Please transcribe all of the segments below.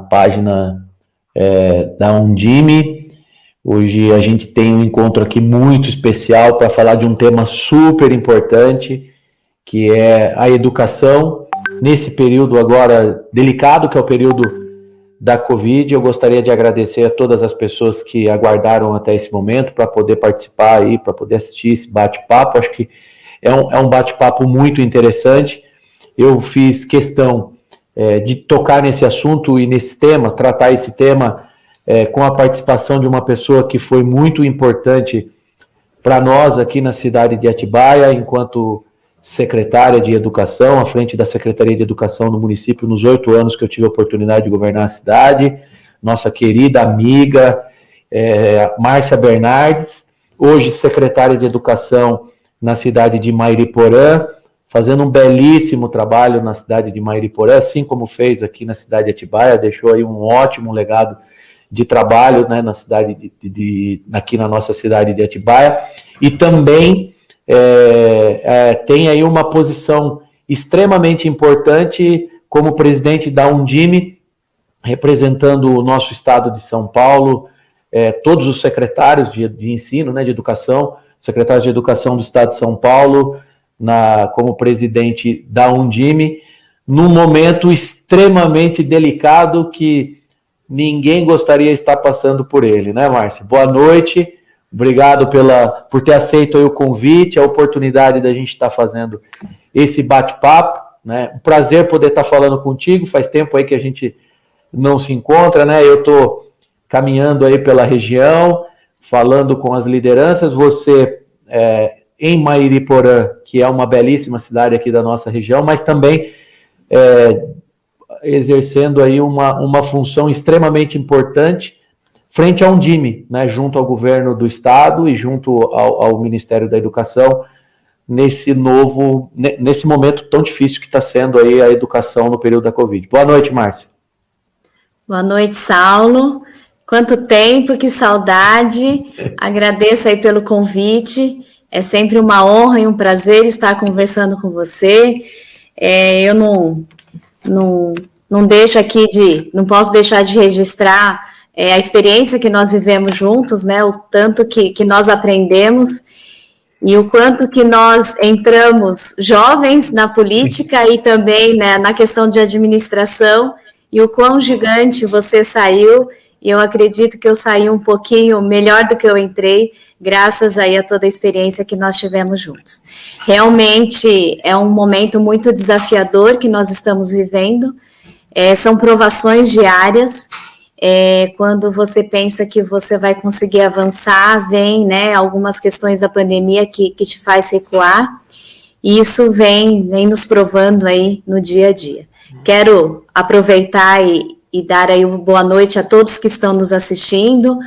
Página da Undime. Hoje a gente tem um encontro aqui muito especial para falar de um tema super importante, que é a educação. Nesse período agora delicado, que é o período da Covid, eu gostaria de agradecer a todas as pessoas que aguardaram até esse momento para poder participar aí, para poder assistir esse bate-papo. Acho que é um bate-papo muito interessante. Eu fiz questão de tocar nesse assunto e nesse tema, tratar esse tema com a participação de uma pessoa que foi muito importante para nós aqui na cidade de Atibaia, enquanto secretária de Educação, à frente da Secretaria de Educação do município, nos 8 anos que eu tive a oportunidade de governar a cidade, nossa querida amiga Márcia Bernardes, hoje secretária de Educação na cidade de Mairiporã, fazendo um belíssimo trabalho na cidade de Mairiporã, assim como fez aqui na cidade de Atibaia, deixou aí um ótimo legado de trabalho, né, na cidade aqui na nossa cidade de Atibaia, e também tem aí uma posição extremamente importante como presidente da Undime, representando o nosso estado de São Paulo, todos os secretários de ensino, né, de educação, secretários de educação do estado de São Paulo, como presidente da Undime, num momento extremamente delicado que ninguém gostaria de estar passando por ele, né, Márcia? Boa noite, obrigado por ter aceito aí o convite, a oportunidade da gente estar fazendo esse bate-papo, né? Um prazer poder estar falando contigo, faz tempo aí que a gente não se encontra, né? Eu estou caminhando aí pela região, falando com as lideranças, você em Mairiporã, que é uma belíssima cidade aqui da nossa região, mas também exercendo aí uma função extremamente importante frente à Undime, né, junto ao governo do estado e junto ao Ministério da Educação, nesse momento tão difícil que está sendo aí a educação no período da Covid. Boa noite, Márcia. Boa noite, Saulo. Quanto tempo, que saudade. Agradeço aí pelo convite. É sempre uma honra e um prazer estar conversando com você. Eu não posso deixar de registrar a experiência que nós vivemos juntos, né? O tanto que nós aprendemos e o quanto que nós entramos jovens na política e também, né, na questão de administração, e o quão gigante você saiu, e eu acredito que eu saí um pouquinho melhor do que eu entrei, graças aí a toda a experiência que nós tivemos juntos. Realmente é um momento muito desafiador que nós estamos vivendo, são provações diárias, quando você pensa que você vai conseguir avançar, vem, né, algumas questões da pandemia que te faz recuar, e isso vem nos provando aí no dia a dia. Quero aproveitar e dar aí uma boa noite a todos que estão nos assistindo,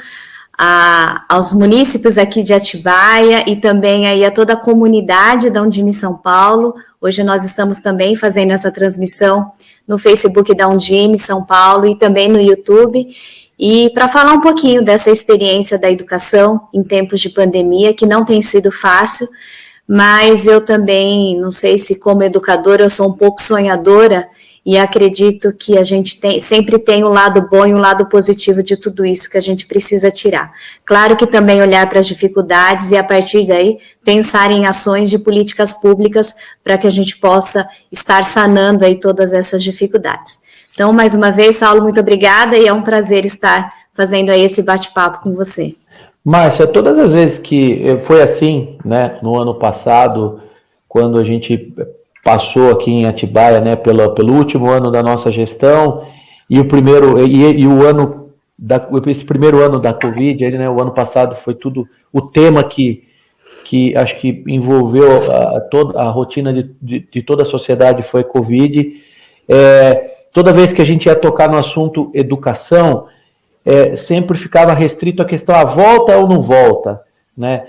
aos munícipes aqui de Atibaia e também aí a toda a comunidade da Undime São Paulo. Hoje nós estamos também fazendo essa transmissão no Facebook da Undime São Paulo e também no YouTube, e para falar um pouquinho dessa experiência da educação em tempos de pandemia, que não tem sido fácil, mas eu também, não sei se como educadora eu sou um pouco sonhadora, e acredito que a gente sempre tem o lado bom e o lado positivo de tudo isso que a gente precisa tirar. Claro que também olhar para as dificuldades e, a partir daí, pensar em ações de políticas públicas para que a gente possa estar sanando aí todas essas dificuldades. Então, mais uma vez, Saulo, muito obrigada, e é um prazer estar fazendo aí esse bate-papo com você. Márcia, todas as vezes que foi assim, né, no ano passado, quando a gente passou aqui em Atibaia, né, pelo último ano da nossa gestão, e o primeiro esse primeiro ano da Covid, né, o ano passado foi tudo, o tema que acho que envolveu toda a rotina de toda a sociedade foi Covid. Toda vez que a gente ia tocar no assunto educação, sempre ficava restrito a questão, volta ou não volta, né?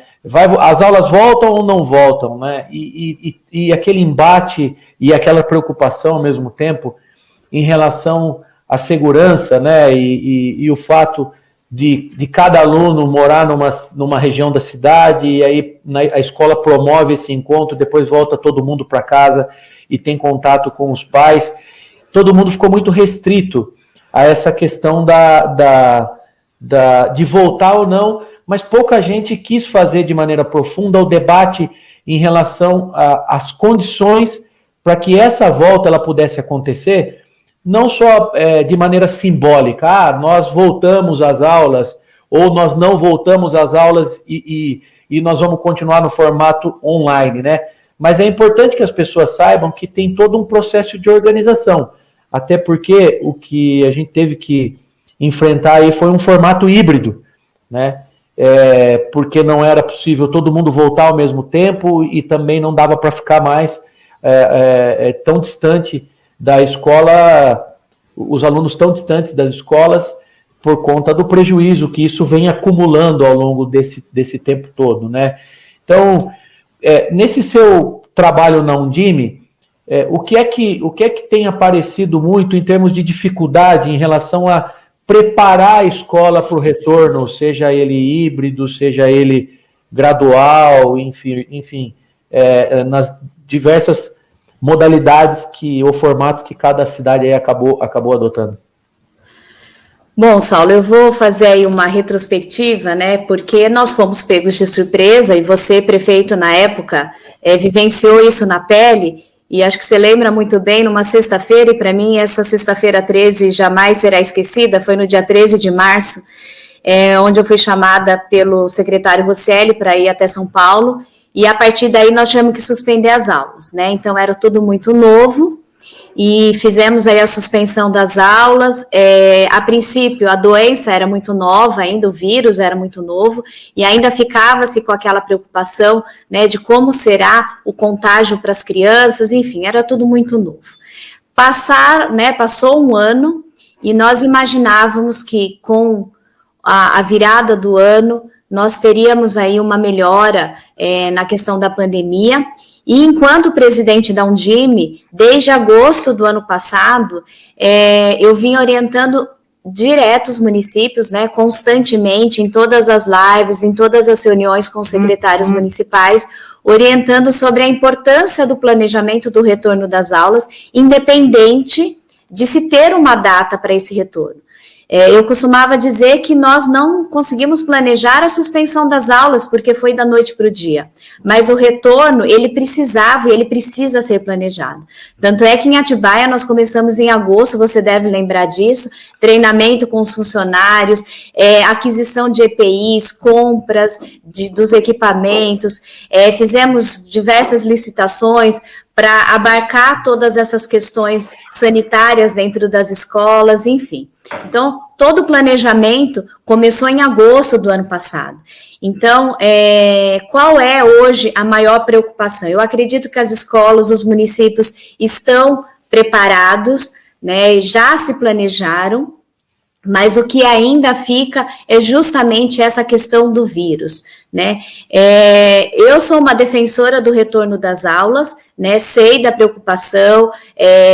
As aulas voltam ou não voltam, né? E aquele embate e aquela preocupação ao mesmo tempo em relação à segurança, né? E o fato de cada aluno morar numa região da cidade, e aí a escola promove esse encontro, depois volta todo mundo para casa e tem contato com os pais. Todo mundo ficou muito restrito a essa questão de voltar ou não, mas pouca gente quis fazer de maneira profunda o debate em relação às condições para que essa volta ela pudesse acontecer, não só de maneira simbólica, nós voltamos às aulas, ou nós não voltamos às aulas e nós vamos continuar no formato online, né? Mas é importante que as pessoas saibam que tem todo um processo de organização, até porque o que a gente teve que enfrentar aí foi um formato híbrido, né? Porque não era possível todo mundo voltar ao mesmo tempo e também não dava para ficar mais tão distante da escola, os alunos tão distantes das escolas por conta do prejuízo que isso vem acumulando ao longo desse tempo todo, né? Então, nesse seu trabalho na Undime, o que é que tem aparecido muito em termos de dificuldade em relação a preparar a escola para o retorno, seja ele híbrido, seja ele gradual, enfim, nas diversas modalidades ou formatos que cada cidade aí acabou adotando? Bom, Saulo, eu vou fazer aí uma retrospectiva, né, porque nós fomos pegos de surpresa, e você, prefeito na época, vivenciou isso na pele. E acho que você lembra muito bem, numa sexta-feira, e para mim essa sexta-feira 13 jamais será esquecida, foi no dia 13 de março, onde eu fui chamada pelo secretário Rosselli para ir até São Paulo, e a partir daí nós tivemos que suspender as aulas, né? Então era tudo muito novo, e fizemos aí a suspensão das aulas. A princípio a doença era muito nova ainda, o vírus era muito novo, e ainda ficava-se com aquela preocupação, né, de como será o contágio para as crianças, enfim, era tudo muito novo. Passou um ano, e nós imaginávamos que com a virada do ano nós teríamos aí uma melhora na questão da pandemia. E enquanto presidente da Undime, desde agosto do ano passado, eu vim orientando direto os municípios, né, constantemente, em todas as lives, em todas as reuniões com os secretários municipais, orientando sobre a importância do planejamento do retorno das aulas, independente de se ter uma data para esse retorno. Eu costumava dizer que nós não conseguimos planejar a suspensão das aulas, porque foi da noite para o dia. Mas o retorno, ele precisava e ele precisa ser planejado. Tanto é que em Atibaia nós começamos em agosto, você deve lembrar disso, treinamento com os funcionários, aquisição de EPIs, compras dos equipamentos, fizemos diversas licitações para abarcar todas essas questões sanitárias dentro das escolas, enfim. Então, todo o planejamento começou em agosto do ano passado. Então, qual é hoje a maior preocupação? Eu acredito que as escolas, os municípios estão preparados, né, já se planejaram, mas o que ainda fica é justamente essa questão do vírus, né? Eu sou uma defensora do retorno das aulas, né? Sei da preocupação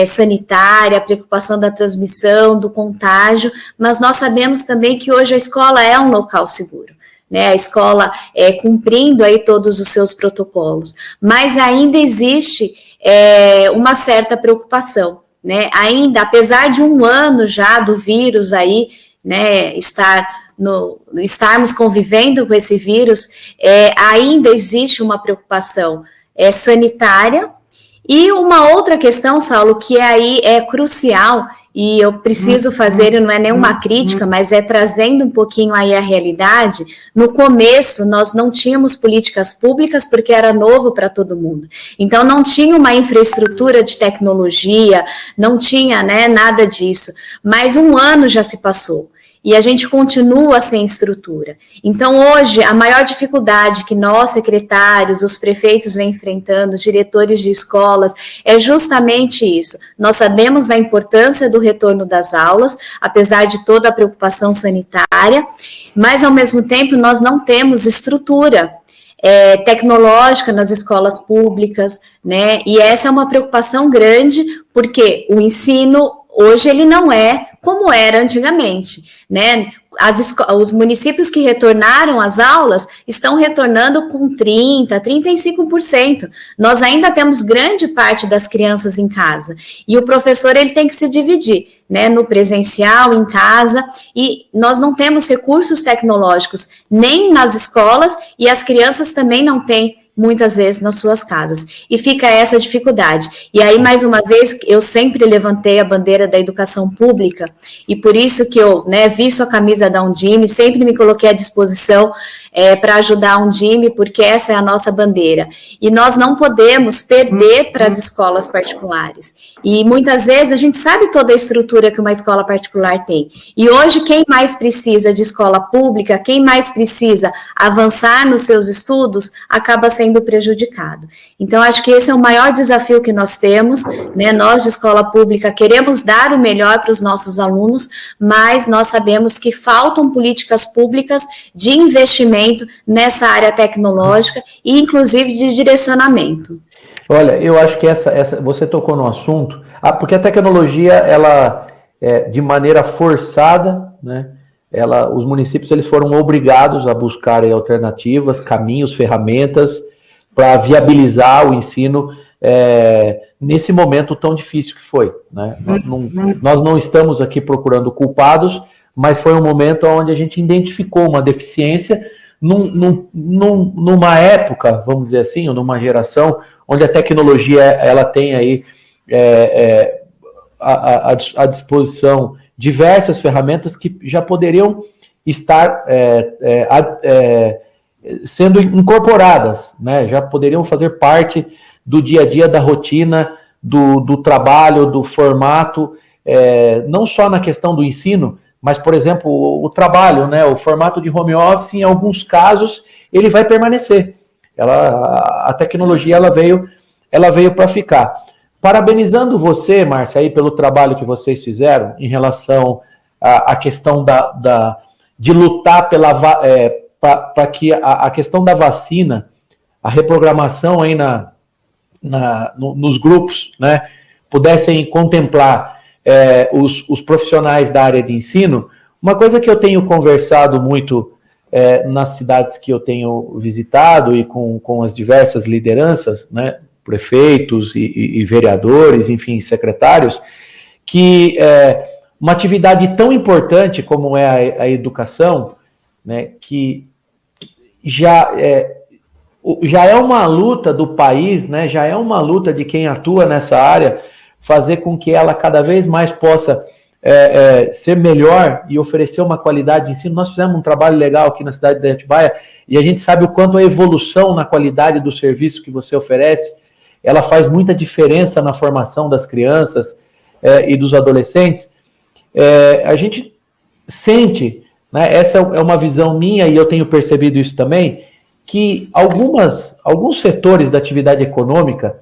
sanitária, a preocupação da transmissão, do contágio, mas nós sabemos também que hoje a escola é um local seguro, né? A escola cumprindo aí todos os seus protocolos, mas ainda existe uma certa preocupação. né, ainda, apesar de 1 ano já do vírus aí, né, estarmos convivendo com esse vírus, ainda existe uma preocupação sanitária. E uma outra questão, Saulo, que aí é crucial, e eu preciso fazer, e não é nenhuma crítica, mas é trazendo um pouquinho aí a realidade. No começo, nós não tínhamos políticas públicas porque era novo para todo mundo. Então, não tinha uma infraestrutura de tecnologia, não tinha, né, nada disso. Mas 1 ano já se passou. E a gente continua sem estrutura. Então, hoje, a maior dificuldade que nós, secretários, os prefeitos vêm enfrentando, diretores de escolas, é justamente isso. Nós sabemos da importância do retorno das aulas, apesar de toda a preocupação sanitária, mas, ao mesmo tempo, nós não temos estrutura tecnológica nas escolas públicas, né? E essa é uma preocupação grande, porque o ensino, hoje, ele não é como era antigamente, né? Os municípios que retornaram às aulas estão retornando com 30%, 35%. Nós ainda temos grande parte das crianças em casa. E o professor, ele tem que se dividir, né, no presencial, em casa, e nós não temos recursos tecnológicos nem nas escolas, e as crianças também não têm, muitas vezes, nas suas casas. E fica essa dificuldade. E aí, mais uma vez, eu sempre levantei a bandeira da educação pública, e por isso que eu, né, visto a camisa da Undime, sempre me coloquei à disposição para ajudar a Undime, porque essa é a nossa bandeira. E nós não podemos perder para as escolas particulares. E muitas vezes a gente sabe toda a estrutura que uma escola particular tem. E hoje, quem mais precisa de escola pública, quem mais precisa avançar nos seus estudos, acaba sendo prejudicado. Então, acho que esse é o maior desafio que nós temos, né? Nós, de escola pública, queremos dar o melhor para os nossos alunos, mas nós sabemos que faltam políticas públicas de investimento nessa área tecnológica e, inclusive, de direcionamento. Olha, eu acho que você tocou no assunto, porque a tecnologia, ela, de maneira forçada, né, os municípios, eles foram obrigados a buscarem alternativas, caminhos, ferramentas para viabilizar o ensino nesse momento tão difícil que foi, né? Nós não estamos aqui procurando culpados, mas foi um momento onde a gente identificou uma deficiência numa época, vamos dizer assim, ou numa geração onde a tecnologia, ela tem aí à disposição diversas ferramentas que já poderiam estar sendo incorporadas, né? Já poderiam fazer parte do dia a dia, da rotina, do trabalho, do formato, não só na questão do ensino, mas, por exemplo, o trabalho, né? O formato de home office, em alguns casos, ele vai permanecer. A tecnologia, ela veio para ficar. Parabenizando você, Márcia, aí pelo trabalho que vocês fizeram em relação à questão de lutar para que a questão da vacina, a reprogramação aí nos grupos, né, pudessem contemplar os profissionais da área de ensino. Uma coisa que eu tenho conversado muito nas cidades que eu tenho visitado e com as diversas lideranças, né, prefeitos e vereadores, enfim, secretários, que uma atividade tão importante como é a educação, né, que já é uma luta do país, né, já é uma luta de quem atua nessa área, fazer com que ela cada vez mais possa ser melhor e oferecer uma qualidade de ensino. Nós fizemos um trabalho legal aqui na cidade de Atibaia e a gente sabe o quanto a evolução na qualidade do serviço que você oferece, ela faz muita diferença na formação das crianças e dos adolescentes. A gente sente, né, essa é uma visão minha e eu tenho percebido isso também, que alguns setores da atividade econômica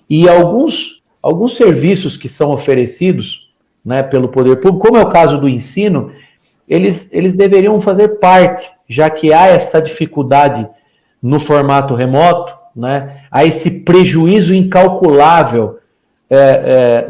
e alguns serviços que são oferecidos, né, pelo poder público, como é o caso do ensino, eles deveriam fazer parte, já que há essa dificuldade no formato remoto, né, há esse prejuízo incalculável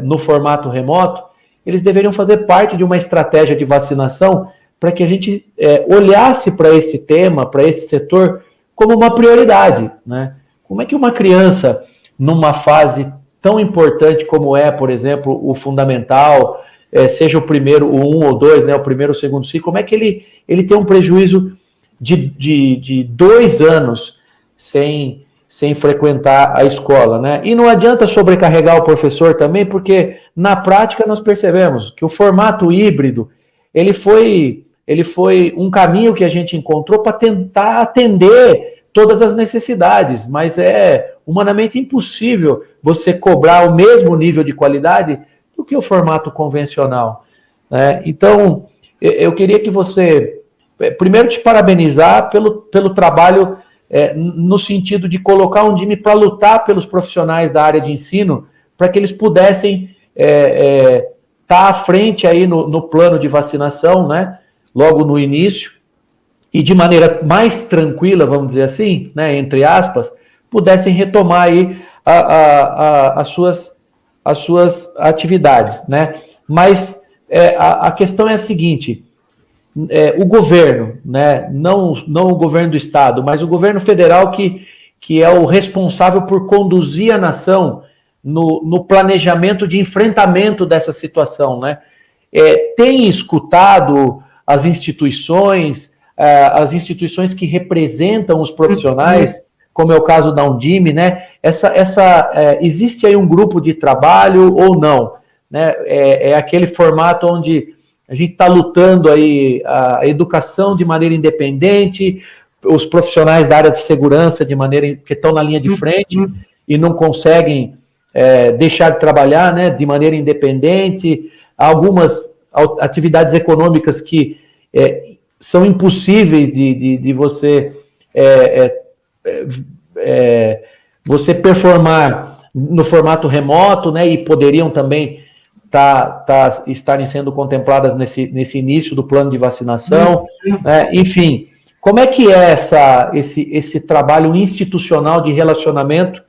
no formato remoto, eles deveriam fazer parte de uma estratégia de vacinação para que a gente olhasse para esse tema, para esse setor, como uma prioridade, né? Como é que uma criança, numa fase tão importante como é, por exemplo, o fundamental, seja o primeiro, o 1 ou 2, né, o primeiro ou o segundo ciclo, como é que ele tem um prejuízo de 2 anos sem frequentar a escola, né? E não adianta sobrecarregar o professor também, porque na prática nós percebemos que o formato híbrido, ele foi um caminho que a gente encontrou para tentar atender todas as necessidades, mas é humanamente impossível você cobrar o mesmo nível de qualidade do que o formato convencional, né? Então, eu queria que você, primeiro, te parabenizar pelo trabalho no sentido de colocar um DIME para lutar pelos profissionais da área de ensino, para que eles pudessem estar à frente aí no plano de vacinação, né, logo no início, e de maneira mais tranquila, vamos dizer assim, né, entre aspas, pudessem retomar aí as suas atividades, né? Mas a questão é a seguinte: o governo, né, não o governo do estado, mas o governo federal que é o responsável por conduzir a nação no planejamento de enfrentamento dessa situação, né? Tem escutado as instituições que representam os profissionais, como é o caso da Undime, né? Existe aí um grupo de trabalho ou não, né? Aquele formato onde a gente está lutando aí a educação de maneira independente, os profissionais da área de segurança de maneira que estão na linha de frente e não conseguem deixar de trabalhar, né, de maneira independente, algumas atividades econômicas que são impossíveis de você você performar no formato remoto, né, e poderiam também estarem sendo contempladas nesse início do plano de vacinação, né? Enfim, como é que é esse trabalho institucional de relacionamento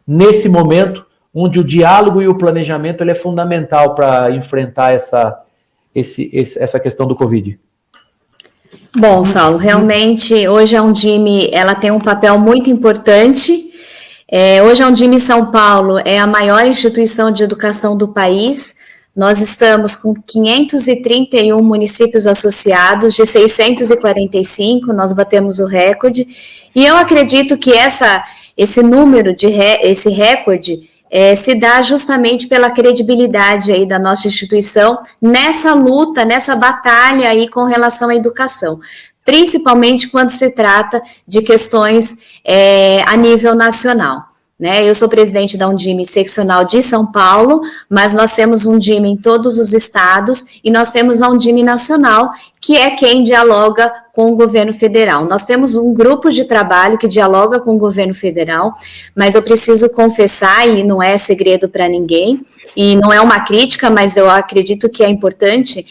nesse momento onde o diálogo e o planejamento ele é fundamental para enfrentar essa questão do Covid? Bom, Saulo, realmente hoje a Undime ela tem um papel muito importante. Hoje a Undime São Paulo é a maior instituição de educação do país. Nós estamos com 531 municípios associados, de 645, nós batemos o recorde, e eu acredito que esse número, esse recorde, se dá justamente pela credibilidade aí da nossa instituição nessa luta, nessa batalha aí com relação à educação, principalmente quando se trata de questões a nível nacional. Né? Eu sou presidente da Undime seccional de São Paulo, mas nós temos Undime em todos os estados e nós temos a Undime nacional, que é quem dialoga com o governo federal. Nós temos um grupo de trabalho que dialoga com o governo federal, mas eu preciso confessar, e não é segredo para ninguém, e não é uma crítica, mas eu acredito que é importante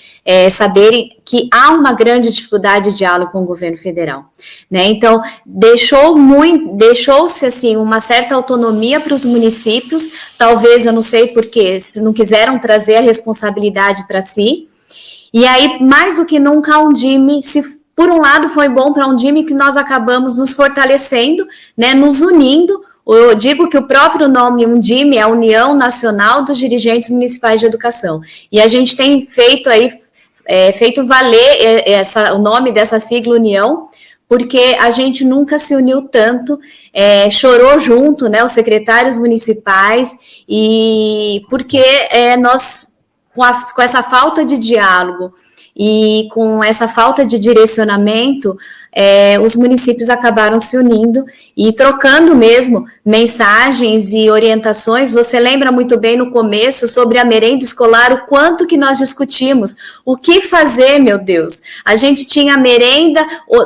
saberem que há uma grande dificuldade de diálogo com o governo federal, né? Então, deixou-se assim uma certa autonomia para os municípios, talvez, eu não sei porquê, se não quiseram trazer a responsabilidade para si, e aí, mais do que nunca, a Undime, por um lado, foi bom para a Undime que nós acabamos nos fortalecendo, né, nos unindo. Eu digo que o próprio nome Undime é a União Nacional dos Dirigentes Municipais de Educação. E a gente tem feito valer o nome dessa sigla União, porque a gente nunca se uniu tanto, chorou junto, né, os secretários municipais, e porque nós, com essa falta de diálogo e com essa falta de direcionamento, os municípios acabaram se unindo e trocando mesmo mensagens e orientações. Você lembra muito bem no começo sobre a merenda escolar, o quanto que nós discutimos, o que fazer, meu Deus, a gente tinha merenda,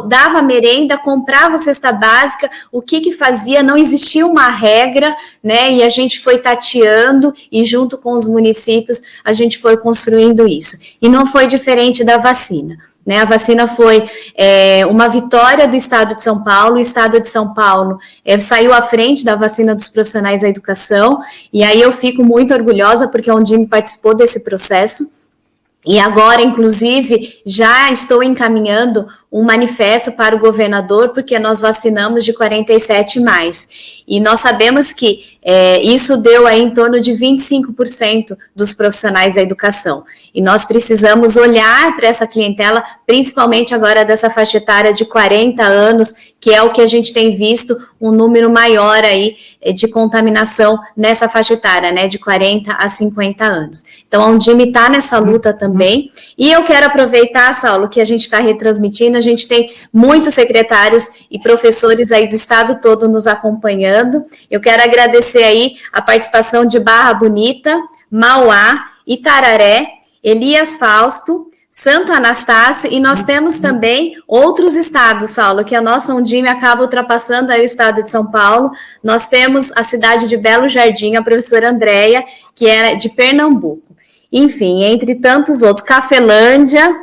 dava merenda, comprava cesta básica, o que fazia, não existia uma regra, né, e a gente foi tateando e junto com os municípios a gente foi construindo isso, e não foi diferente da vacina. Né, a vacina foi uma vitória do Estado de São Paulo. O Estado de São Paulo saiu à frente da vacina dos profissionais da educação, e aí eu fico muito orgulhosa porque a Undime participou desse processo, E agora, inclusive, já estou encaminhando um manifesto para o governador, porque nós vacinamos de 47 mais. E nós sabemos que isso deu aí em torno de 25% dos profissionais da educação. E nós precisamos olhar para essa clientela, principalmente agora dessa faixa etária de 40 anos, que é o que a gente tem visto, um número maior aí de contaminação nessa faixa etária, né, de 40 a 50 anos. Então, a Undime está nessa luta também. E eu quero aproveitar, Saulo, que a gente está retransmitindo, a gente tem muitos secretários e professores aí do estado todo nos acompanhando. Eu quero agradecer aí a participação de Barra Bonita, Mauá, Itararé, Elias Fausto, Santo Anastácio, e nós temos também outros estados, Saulo, que a nossa Undime acaba ultrapassando aí o estado de São Paulo. Nós temos a cidade de Belo Jardim, a professora Andréia, que é de Pernambuco. Enfim, entre tantos outros, Cafelândia,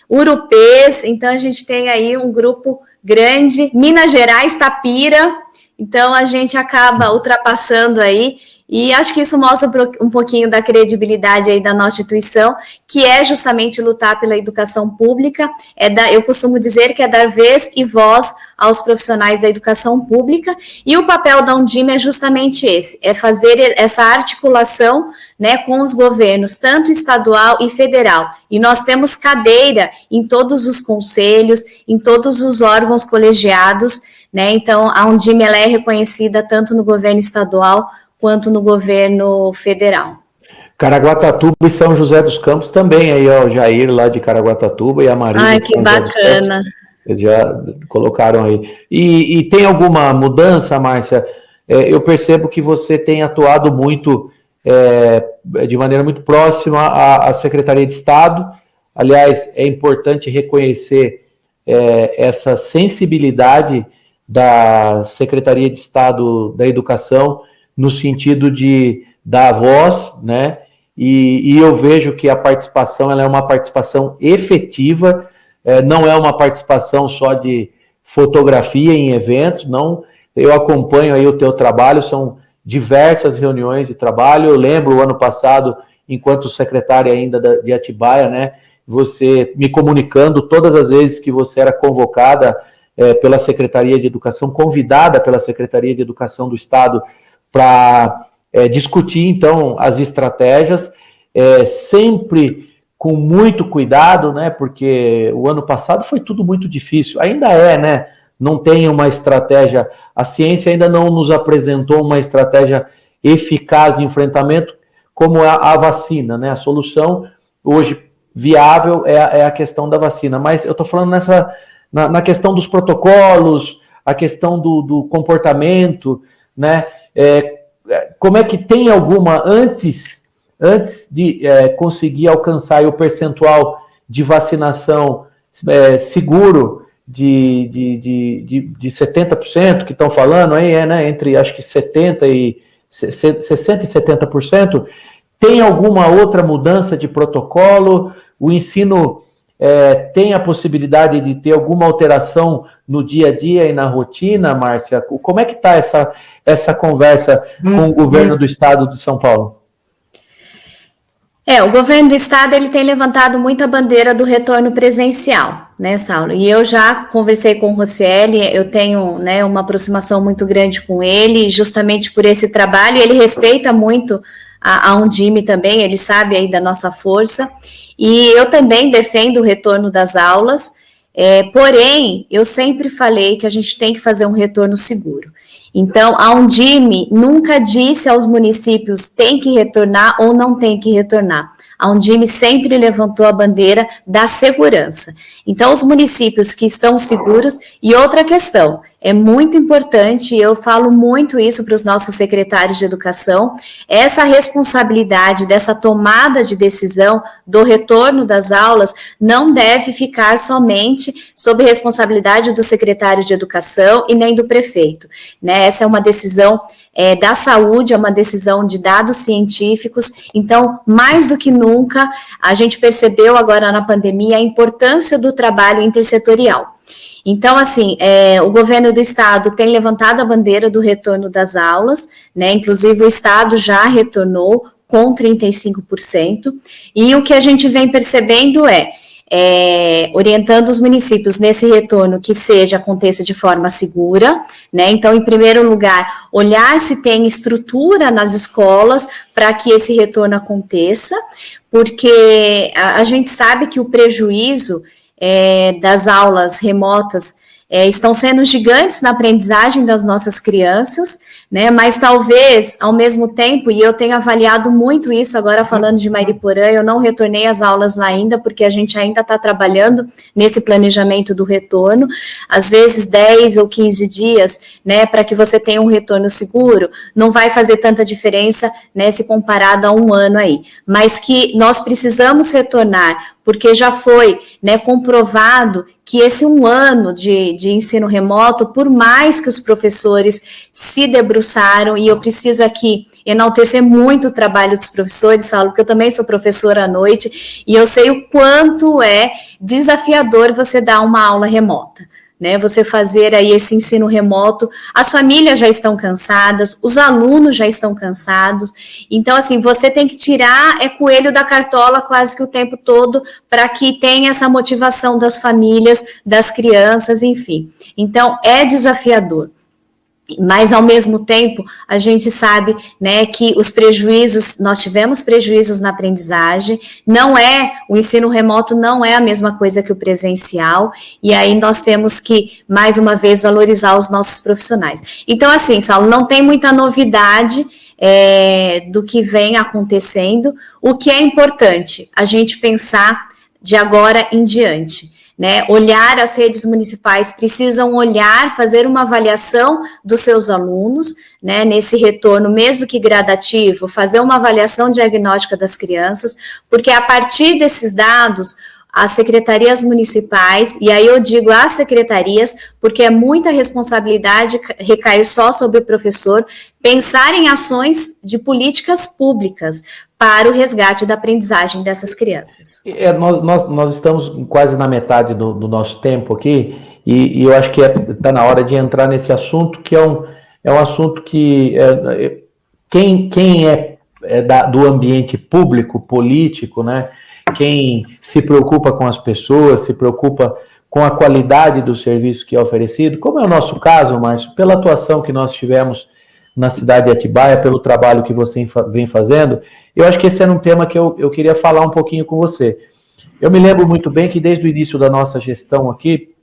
Urupês, então a gente tem aí um grupo grande, Minas Gerais, Tapira, então a gente acaba ultrapassando aí, e acho que isso mostra um pouquinho da credibilidade aí da nossa instituição, que é justamente lutar pela educação pública, eu costumo dizer que é dar vez e voz aos profissionais da educação pública, e o papel da Undime é justamente esse, é fazer essa articulação, né, com os governos, tanto estadual e federal, e nós temos cadeira em todos os conselhos, em todos os órgãos colegiados, né, então a Undime ela é reconhecida tanto no governo estadual quanto no governo federal. Caraguatatuba e São José dos Campos também, aí ó, o Jair lá de Caraguatatuba e a Maria. Ai, que bacana. Eles já colocaram aí. E tem alguma mudança, Márcia? Eu percebo que você tem atuado muito, de maneira muito próxima à Secretaria de Estado. Aliás, é importante reconhecer essa sensibilidade da Secretaria de Estado da Educação, no sentido de dar voz, né? E eu vejo que a participação ela é uma participação efetiva, não é uma participação só de fotografia em eventos, não. Eu acompanho aí o teu trabalho, são diversas reuniões de trabalho. Eu lembro o ano passado, enquanto secretária ainda de Atibaia, né? Você me comunicando todas as vezes que você era convocada pela Secretaria de Educação, convidada pela Secretaria de Educação do Estado para discutir, então, as estratégias, sempre com muito cuidado, né, porque o ano passado foi tudo muito difícil, ainda né, não tem uma estratégia, a ciência ainda não nos apresentou uma estratégia eficaz de enfrentamento como a vacina, né, a solução hoje viável é a questão da vacina, mas eu estou falando na questão dos protocolos, a questão do comportamento, né, como é que tem alguma, antes de conseguir alcançar o percentual de vacinação seguro de 70%, que estão falando aí, né, entre acho que 60% e 70%, tem alguma outra mudança de protocolo? O ensino tem a possibilidade de ter alguma alteração no dia a dia e na rotina, Márcia? Como é que está essa conversa com o governo do estado de São Paulo? O governo do estado ele tem levantado muito a bandeira do retorno presencial, né, Saulo? E eu já conversei com o Rocieli, eu tenho, né, uma aproximação muito grande com ele, justamente por esse trabalho. Ele respeita muito a Undime também, ele sabe aí da nossa força, e eu também defendo o retorno das aulas, porém, eu sempre falei que a gente tem que fazer um retorno seguro. Então, a Undime nunca disse aos municípios tem que retornar ou não tem que retornar. A Undime sempre levantou a bandeira da segurança. Então, os municípios que estão seguros, e outra questão, é muito importante, e eu falo muito isso para os nossos secretários de educação, essa responsabilidade dessa tomada de decisão do retorno das aulas não deve ficar somente sob responsabilidade do secretário de educação e nem do prefeito, né? Essa é uma decisão da saúde, é uma decisão de dados científicos. Então, mais do que nunca, a gente percebeu agora na pandemia a importância do trabalho intersetorial. Então, assim, o governo do estado tem levantado a bandeira do retorno das aulas, né? Inclusive o estado já retornou com 35%, e o que a gente vem percebendo orientando os municípios nesse retorno que aconteça de forma segura, né? Então, em primeiro lugar, olhar se tem estrutura nas escolas para que esse retorno aconteça, porque a gente sabe que o prejuízo das aulas remotas estão sendo gigantes na aprendizagem das nossas crianças, né? Mas talvez, ao mesmo tempo, e eu tenho avaliado muito isso agora falando de Mariporã, eu não retornei às aulas lá ainda, porque a gente ainda está trabalhando nesse planejamento do retorno, às vezes 10 ou 15 dias, né, para que você tenha um retorno seguro, não vai fazer tanta diferença, né, se comparado a um ano aí, mas que nós precisamos retornar, porque já foi, né, comprovado que esse um ano de ensino remoto, por mais que os professores se debruçaram, e eu preciso aqui enaltecer muito o trabalho dos professores, Saulo, porque eu também sou professora à noite, e eu sei o quanto é desafiador você dar uma aula remota, né, você fazer aí esse ensino remoto, as famílias já estão cansadas, os alunos já estão cansados, então assim, você tem que tirar coelho da cartola quase que o tempo todo, para que tenha essa motivação das famílias, das crianças, enfim, então é desafiador. Mas, ao mesmo tempo, a gente sabe, né, que os prejuízos, nós tivemos prejuízos na aprendizagem, o ensino remoto não é a mesma coisa que o presencial, e aí nós temos que, mais uma vez, valorizar os nossos profissionais. Então, assim, Saulo, não tem muita novidade do que vem acontecendo, o que é importante, a gente pensar de agora em diante. Né, olhar, as redes municipais precisam olhar, fazer uma avaliação dos seus alunos, né, nesse retorno, mesmo que gradativo, fazer uma avaliação diagnóstica das crianças, porque a partir desses dados, as secretarias municipais, e aí eu digo as secretarias, porque é muita responsabilidade recair só sobre o professor, pensar em ações de políticas públicas para o resgate da aprendizagem dessas crianças. Nós estamos quase na metade do nosso tempo aqui, e eu acho que está na hora de entrar nesse assunto, que é um assunto que quem do ambiente público, político, né? Quem se preocupa com as pessoas, se preocupa com a qualidade do serviço que é oferecido, como é o nosso caso, Márcio, pela atuação que nós tivemos na cidade de Atibaia, pelo trabalho que você vem fazendo, eu acho que esse era um tema que eu queria falar um pouquinho com você. Eu me lembro muito bem que desde o início da nossa gestão aqui,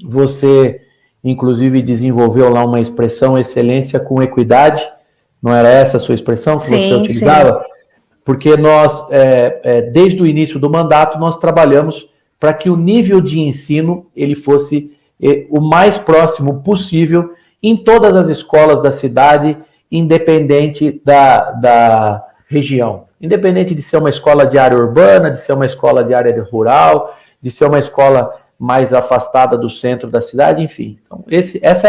você, inclusive, desenvolveu lá uma expressão, excelência com equidade, não era essa a sua expressão que você utilizava? Sim. Porque nós, desde o início do mandato, nós trabalhamos para que o nível de ensino ele fosse o mais próximo possível em todas as escolas da cidade, independente da região. Independente de ser uma escola de área urbana, de ser uma escola de área rural, de ser uma escola mais afastada do centro da cidade, enfim. Então, essa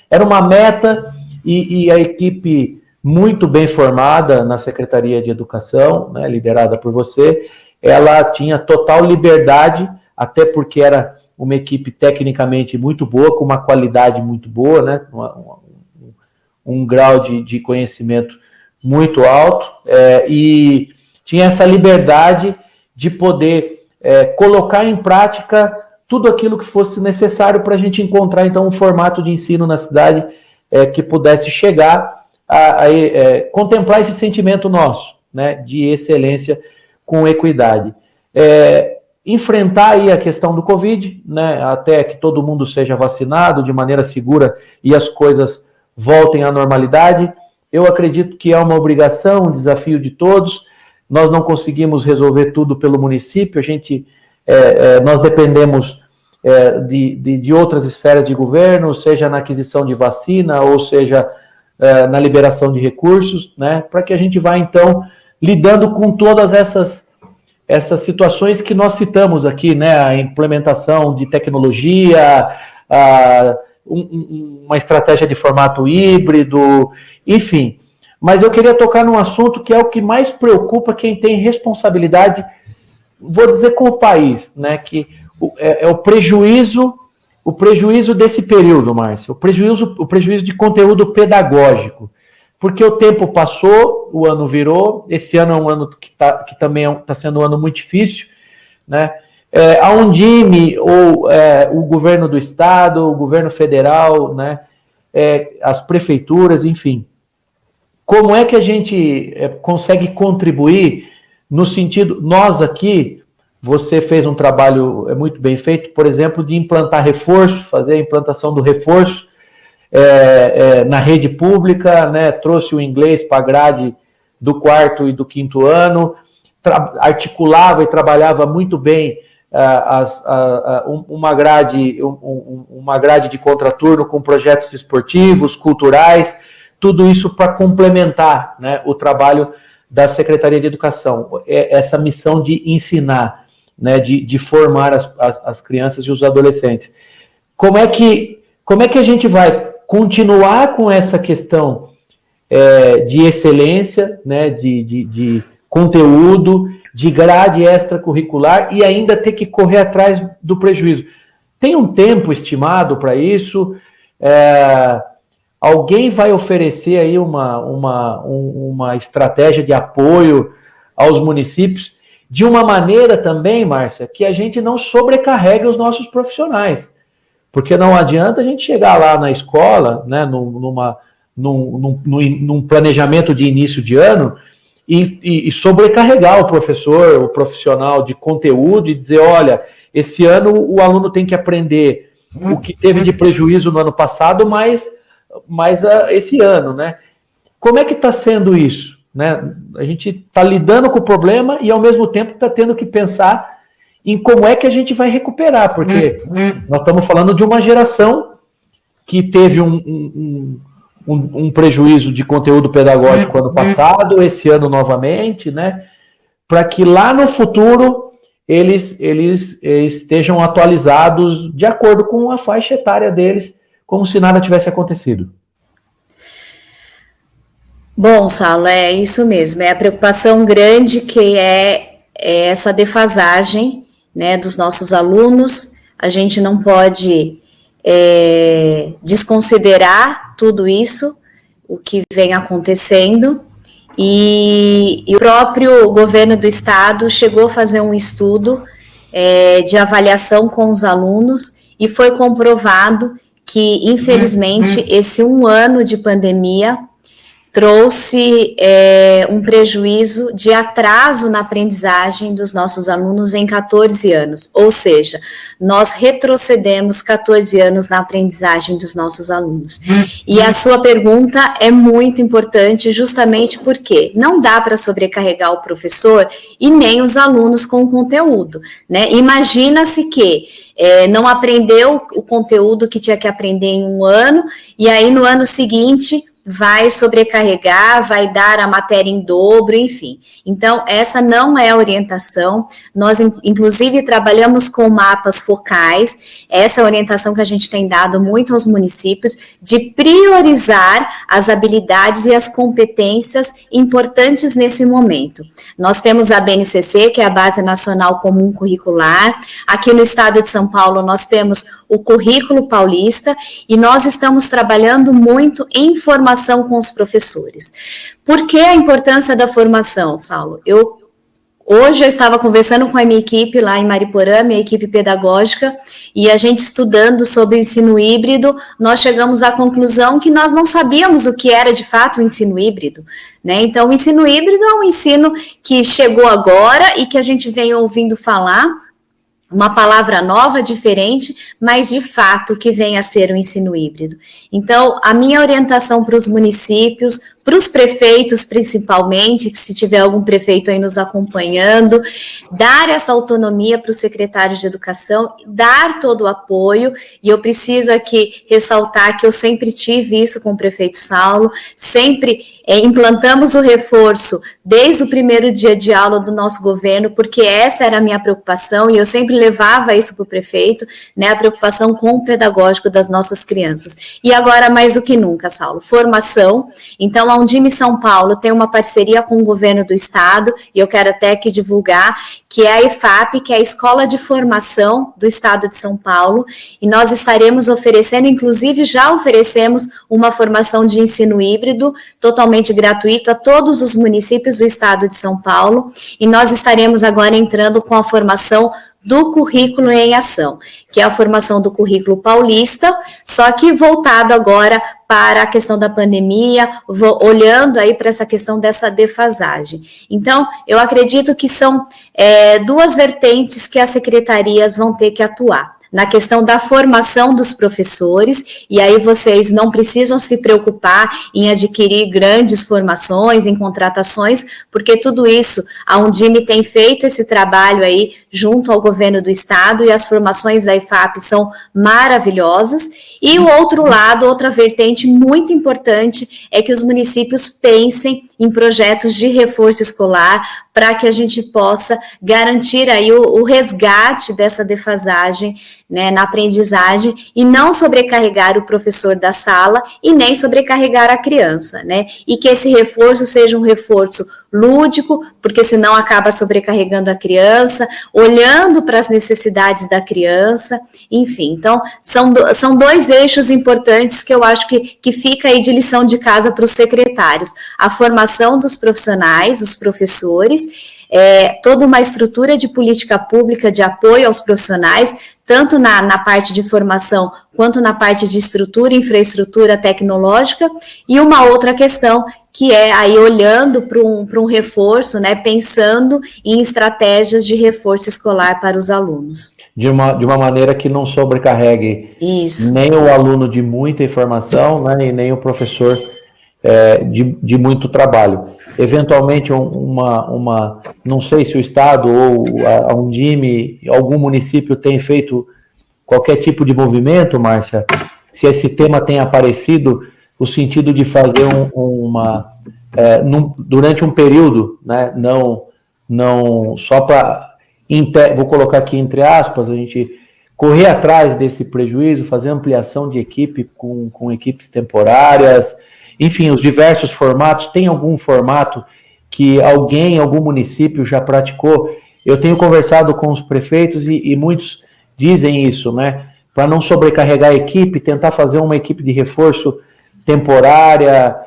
era uma meta e a equipe muito bem formada na Secretaria de Educação, né, liderada por você, ela tinha total liberdade, até porque era uma equipe tecnicamente muito boa, com uma qualidade muito boa, né, um grau de conhecimento muito alto, e tinha essa liberdade de poder colocar em prática tudo aquilo que fosse necessário para a gente encontrar, então, um formato de ensino na cidade que pudesse chegar a contemplar esse sentimento nosso, né, de excelência com equidade. Enfrentar aí a questão do Covid, né, até que todo mundo seja vacinado de maneira segura e as coisas voltem à normalidade. Eu acredito que é uma obrigação, um desafio de todos. Nós não conseguimos resolver tudo pelo município, nós dependemos de outras esferas de governo, seja na aquisição de vacina, ou seja na liberação de recursos, né, para que a gente vá, então, lidando com todas essas situações que nós citamos aqui, né, a implementação de tecnologia, uma estratégia de formato híbrido, enfim. Mas eu queria tocar num assunto que é o que mais preocupa quem tem responsabilidade, vou dizer, com o país, né, que é o prejuízo desse período, Márcio, o prejuízo de conteúdo pedagógico. porque o tempo passou, o ano virou, esse ano é um ano que também está sendo um ano muito difícil, né? A Undime, ou o governo do estado, o governo federal, né? As prefeituras, enfim. Como é que a gente consegue contribuir no sentido, nós aqui, você fez um trabalho muito bem feito, por exemplo, de implantar reforço, fazer a implantação do reforço na rede pública, né? Trouxe o inglês para a grade do 4º e do 5º ano, articulava e trabalhava muito bem uma grade de contraturno com projetos esportivos, culturais, tudo isso para complementar, né, o trabalho da Secretaria de Educação, essa missão de ensinar, né, de formar as crianças e os adolescentes. Como é que a gente vai continuar com essa questão de excelência, né, de conteúdo, de grade extracurricular e ainda ter que correr atrás do prejuízo? Tem um tempo estimado para isso? Alguém vai oferecer aí uma estratégia de apoio aos municípios de uma maneira também, Márcia, que a gente não sobrecarregue os nossos profissionais, porque não adianta a gente chegar lá na escola, né, num planejamento de início de ano e sobrecarregar o professor, o profissional de conteúdo e dizer, olha, esse ano o aluno tem que aprender o que teve de prejuízo no ano passado, mas esse ano, né? Como é que está sendo isso? Né? A gente está lidando com o problema e, ao mesmo tempo, está tendo que pensar em como é que a gente vai recuperar, porque nós estamos falando de uma geração que teve um prejuízo de conteúdo pedagógico ano passado, esse ano novamente, né? Para que lá no futuro eles estejam atualizados de acordo com a faixa etária deles, como se nada tivesse acontecido. Bom, Saulo, é isso mesmo, é a preocupação grande que é essa defasagem, né, dos nossos alunos. A gente não pode desconsiderar tudo isso, o que vem acontecendo, e o próprio governo do estado chegou a fazer um estudo de avaliação com os alunos e foi comprovado que, infelizmente, esse 1 ano de pandemia trouxe um prejuízo de atraso na aprendizagem dos nossos alunos em 14 anos, ou seja, nós retrocedemos 14 anos na aprendizagem dos nossos alunos. E a sua pergunta é muito importante, justamente porque não dá para sobrecarregar o professor e nem os alunos com o conteúdo, né? Imagina-se que não aprendeu o conteúdo que tinha que aprender em 1 ano, e aí no ano seguinte vai sobrecarregar, vai dar a matéria em dobro, enfim. Então, essa não é a orientação. Nós, inclusive, trabalhamos com mapas focais, essa é a orientação que a gente tem dado muito aos municípios, de priorizar as habilidades e as competências importantes nesse momento. Nós temos a BNCC, que é a Base Nacional Comum Curricular. Aqui no estado de São Paulo, nós temos o Currículo Paulista, e nós estamos trabalhando muito em formação com os professores. Por que a importância da formação, Saulo? Hoje eu estava conversando com a minha equipe lá em Mariporã, minha equipe pedagógica, e a gente estudando sobre o ensino híbrido, nós chegamos à conclusão que nós não sabíamos o que era de fato o ensino híbrido, né? Então, o ensino híbrido é um ensino que chegou agora e que a gente vem ouvindo falar, uma palavra nova, diferente, mas de fato que vem a ser o ensino híbrido. Então, a minha orientação para os municípios, para os prefeitos principalmente, que se tiver algum prefeito aí nos acompanhando, dar essa autonomia para os secretários de educação, dar todo o apoio, e eu preciso aqui ressaltar que eu sempre tive isso com o prefeito Saulo, sempre implantamos o reforço desde o primeiro dia de aula do nosso governo, porque essa era a minha preocupação, e eu sempre levava isso para o prefeito, né, a preocupação com o pedagógico das nossas crianças. E agora, mais do que nunca, Saulo, formação. Então, a Undime São Paulo tem uma parceria com o governo do estado, e eu quero até aqui divulgar, que é a EFAP, que é a Escola de Formação do Estado de São Paulo, e nós estaremos oferecendo, inclusive já oferecemos uma formação de ensino híbrido, totalmente gratuito a todos os municípios do estado de São Paulo, e nós estaremos agora entrando com a formação do currículo em ação, que é a formação do currículo paulista, só que voltado agora para a questão da pandemia, olhando aí para essa questão dessa defasagem. Então, eu acredito que são duas vertentes que as secretarias vão ter que atuar. Na questão da formação dos professores, e aí vocês não precisam se preocupar em adquirir grandes formações, em contratações, porque tudo isso, a Undime tem feito esse trabalho aí junto ao governo do estado, e as formações da EFAP são maravilhosas. E o outro lado, outra vertente muito importante, é que os municípios pensem em projetos de reforço escolar, para que a gente possa garantir aí o resgate dessa defasagem, né, na aprendizagem, e não sobrecarregar o professor da sala e nem sobrecarregar a criança, né, e que esse reforço seja um reforço lúdico, porque senão acaba sobrecarregando a criança, olhando para as necessidades da criança, enfim. Então, são dois eixos importantes que eu acho que fica aí de lição de casa para os secretários: a formação dos profissionais, os professores, toda uma estrutura de política pública de apoio aos profissionais, tanto na parte de formação, quanto na parte de estrutura, infraestrutura tecnológica, e uma outra questão que é aí olhando para um reforço, né, pensando em estratégias de reforço escolar para os alunos. De uma maneira que não sobrecarregue Isso. Nem o aluno de muita informação, né, e nem o professor de muito trabalho. Eventualmente, não sei se o Estado ou a Undime, algum município tem feito qualquer tipo de movimento, Márcia, se esse tema tem aparecido, o sentido de fazer durante um período, né, não só para, vou colocar aqui entre aspas, a gente correr atrás desse prejuízo, fazer ampliação de equipe com equipes temporárias, enfim, os diversos formatos. Tem algum formato que algum município já praticou? Eu tenho conversado com os prefeitos e muitos dizem isso, né? Para não sobrecarregar a equipe, tentar fazer uma equipe de reforço temporária.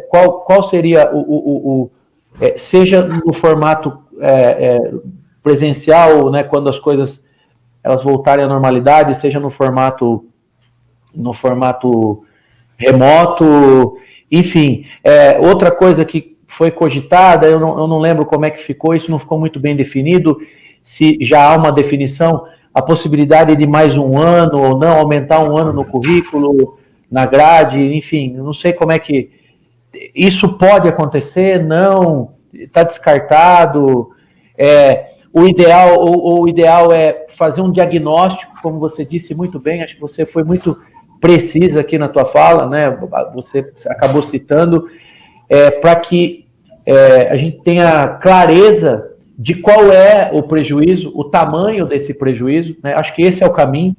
Qual seria seja no formato presencial, né, quando as coisas elas voltarem à normalidade, seja no formato remoto, enfim. Outra coisa que foi cogitada, eu não lembro como é que ficou, isso não ficou muito bem definido, se já há uma definição, a possibilidade de mais um ano ou não, aumentar um ano no currículo, na grade, enfim, eu não sei como é que isso pode acontecer, não, está descartado. O ideal é fazer um diagnóstico, como você disse muito bem, acho que você foi muito precisa aqui na tua fala, né? Você acabou citando, para que a gente tenha clareza de qual é o prejuízo, o tamanho desse prejuízo, né? Acho que esse é o caminho,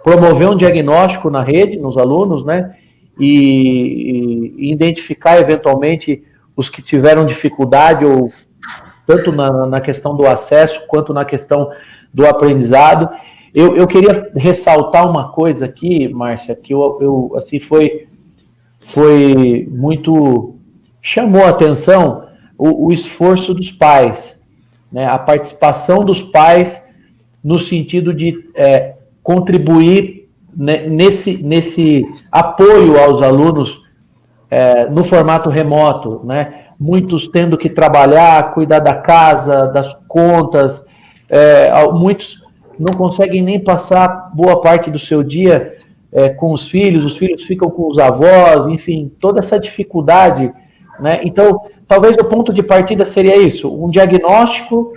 promover um diagnóstico na rede, nos alunos, né? E identificar eventualmente os que tiveram dificuldade, ou tanto na questão do acesso, quanto na questão do aprendizado. Eu queria ressaltar uma coisa aqui, Márcia, que eu assim, foi muito... chamou a atenção o esforço dos pais, né? A participação dos pais no sentido de contribuir, né, nesse apoio aos alunos no formato remoto, né? Muitos tendo que trabalhar, cuidar da casa, das contas, muitos não conseguem nem passar boa parte do seu dia com os filhos ficam com os avós, enfim, toda essa dificuldade, né? Então, talvez o ponto de partida seria isso, um diagnóstico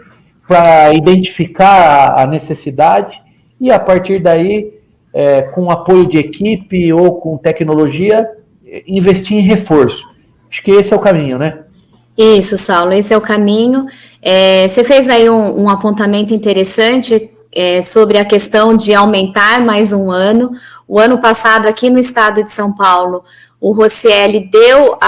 para identificar a necessidade e, a partir daí, com apoio de equipe ou com tecnologia, investir em reforço. Acho que esse é o caminho, né? Isso, Saulo, esse é o caminho. Você fez aí um apontamento interessante sobre a questão de aumentar mais um ano. O ano passado, aqui no estado de São Paulo, o Rocieli deu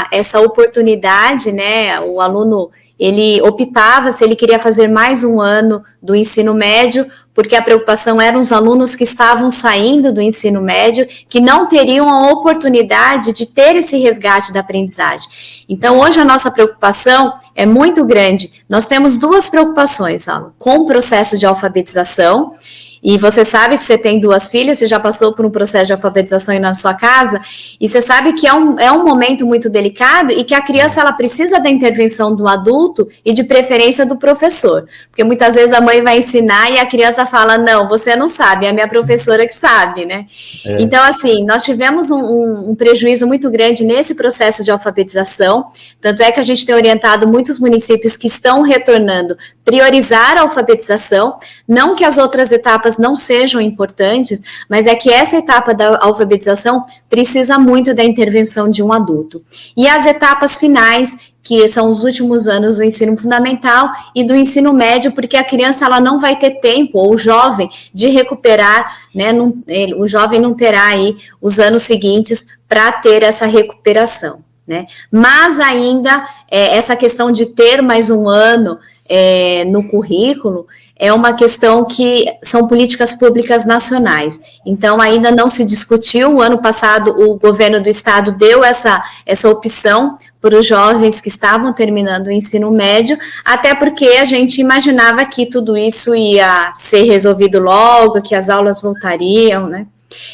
essa oportunidade, né? O aluno, ele optava se ele queria fazer mais um ano do ensino médio, porque a preocupação eram os alunos que estavam saindo do ensino médio, que não teriam a oportunidade de ter esse resgate da aprendizagem. Então, hoje a nossa preocupação é muito grande. Nós temos duas preocupações, Alan, com o processo de alfabetização. E você sabe que você tem 2 filhas, você já passou por um processo de alfabetização aí na sua casa, e você sabe que é um momento muito delicado e que a criança ela precisa da intervenção do adulto e de preferência do professor. Porque muitas vezes a mãe vai ensinar e a criança fala, não, você não sabe, é a minha professora que sabe, né? É. Então, assim, nós tivemos um prejuízo muito grande nesse processo de alfabetização, tanto é que a gente tem orientado muitos municípios que estão retornando priorizar a alfabetização, não que as outras etapas não sejam importantes, mas é que essa etapa da alfabetização precisa muito da intervenção de um adulto. E as etapas finais, que são os últimos anos do ensino fundamental e do ensino médio, porque a criança ela não vai ter tempo, ou o jovem, de recuperar, né? O jovem não terá aí os anos seguintes para ter essa recuperação, né? Mas ainda, essa questão de ter mais um ano no currículo é uma questão que são políticas públicas nacionais. Então, ainda não se discutiu. O ano passado, o governo do estado deu essa opção para os jovens que estavam terminando o ensino médio, até porque a gente imaginava que tudo isso ia ser resolvido logo, que as aulas voltariam, né?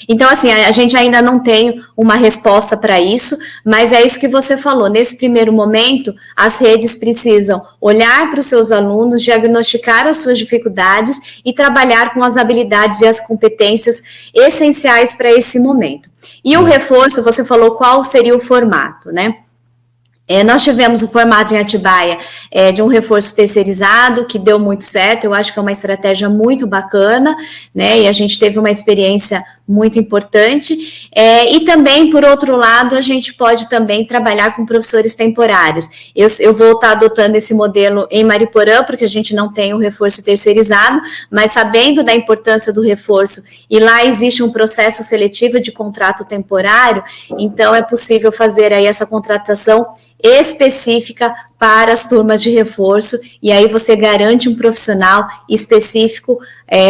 Então, assim, a gente ainda não tem uma resposta para isso, mas é isso que você falou. Nesse primeiro momento, as redes precisam olhar para os seus alunos, diagnosticar as suas dificuldades e trabalhar com as habilidades e as competências essenciais para esse momento. E o reforço, você falou qual seria o formato, né? Nós tivemos o formato em Atibaia de um reforço terceirizado, que deu muito certo. Eu acho que é uma estratégia muito bacana, né? E a gente teve uma experiência muito importante. E também, por outro lado, a gente pode também trabalhar com professores temporários. Eu vou estar adotando esse modelo em Mariporã, porque a gente não tem o reforço terceirizado, mas sabendo da importância do reforço, e lá existe um processo seletivo de contrato temporário, então é possível fazer aí essa contratação específica para as turmas de reforço, e aí você garante um profissional específico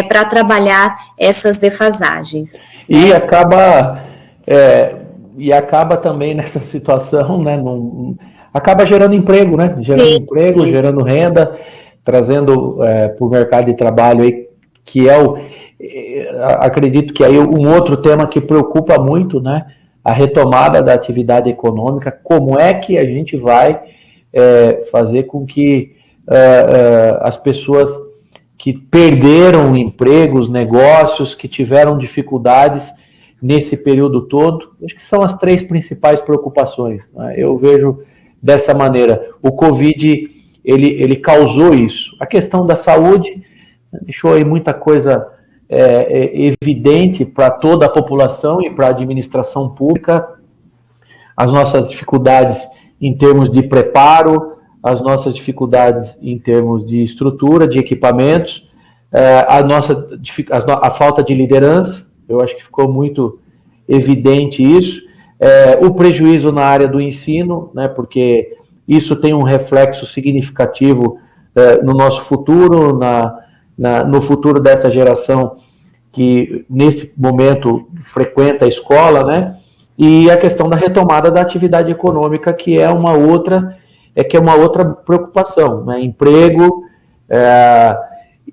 para trabalhar essas defasagens. E acaba também nessa situação, né, acaba gerando emprego, né, gerando renda, trazendo para o mercado de trabalho aí, que acredito que aí um outro tema que preocupa muito, né, a retomada da atividade econômica. Como é que a gente vai fazer com que as pessoas que perderam empregos, negócios, que tiveram dificuldades nesse período todo, acho que são as 3 principais preocupações, né? Eu vejo dessa maneira. O Covid, ele causou isso. A questão da saúde deixou aí muita coisa evidente para toda a população e para a administração pública, as nossas dificuldades em termos de preparo, as nossas dificuldades em termos de estrutura, de equipamentos, a falta de liderança. Eu acho que ficou muito evidente isso, o prejuízo na área do ensino, né, porque isso tem um reflexo significativo no nosso futuro, no futuro dessa geração que nesse momento frequenta a escola, né? E a questão da retomada da atividade econômica, que é uma outra preocupação, né? Emprego,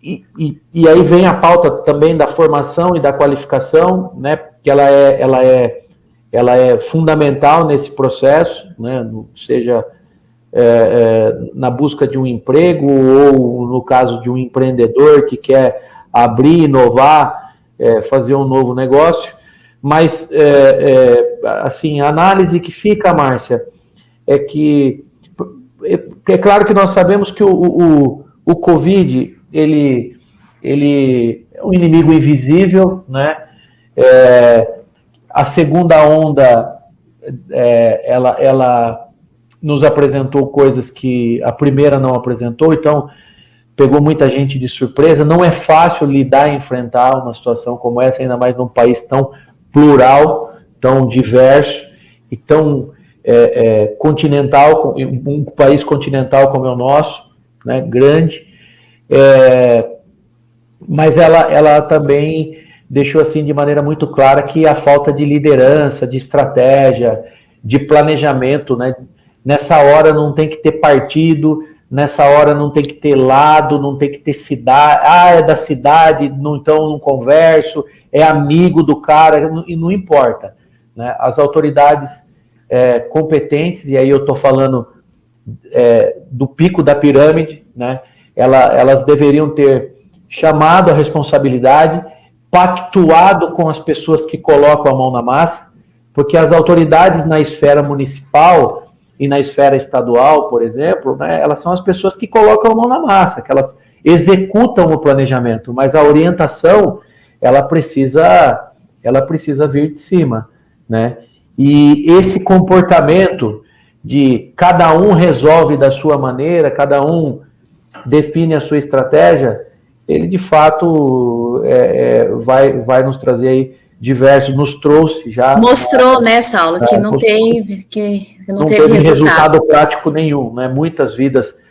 e aí vem a pauta também da formação e da qualificação, né? Que ela é fundamental nesse processo, né? Seja na busca de um emprego, ou no caso de um empreendedor que quer abrir, inovar, fazer um novo negócio. Mas, assim, a análise que fica, Márcia, é que é claro que nós sabemos que o Covid, ele é um inimigo invisível, né? A segunda onda, ela nos apresentou coisas que a primeira não apresentou, então pegou muita gente de surpresa. Não é fácil lidar e enfrentar uma situação como essa, ainda mais num país tão plural, tão diverso, e tão continental, um país continental como é o nosso, né, grande, mas ela também deixou assim de maneira muito clara que a falta de liderança, de estratégia, de planejamento, né, nessa hora não tem que ter partido, nessa hora não tem que ter lado, não tem que ter cidade, é da cidade, então não converso, é amigo do cara, e não importa, né? As autoridades competentes, e aí eu estou falando do pico da pirâmide, né? Elas deveriam ter chamado a responsabilidade, pactuado com as pessoas que colocam a mão na massa, porque as autoridades na esfera municipal e na esfera estadual, por exemplo, né, elas são as pessoas que colocam a mão na massa, que elas executam o planejamento, mas a orientação, ela precisa vir de cima, né? E esse comportamento de cada um resolve da sua maneira, cada um define a sua estratégia, ele de fato vai nos trazer aí nos trouxe já. Mostrou, né, Saulo, que não teve resultado prático nenhum, né? Muitas vidas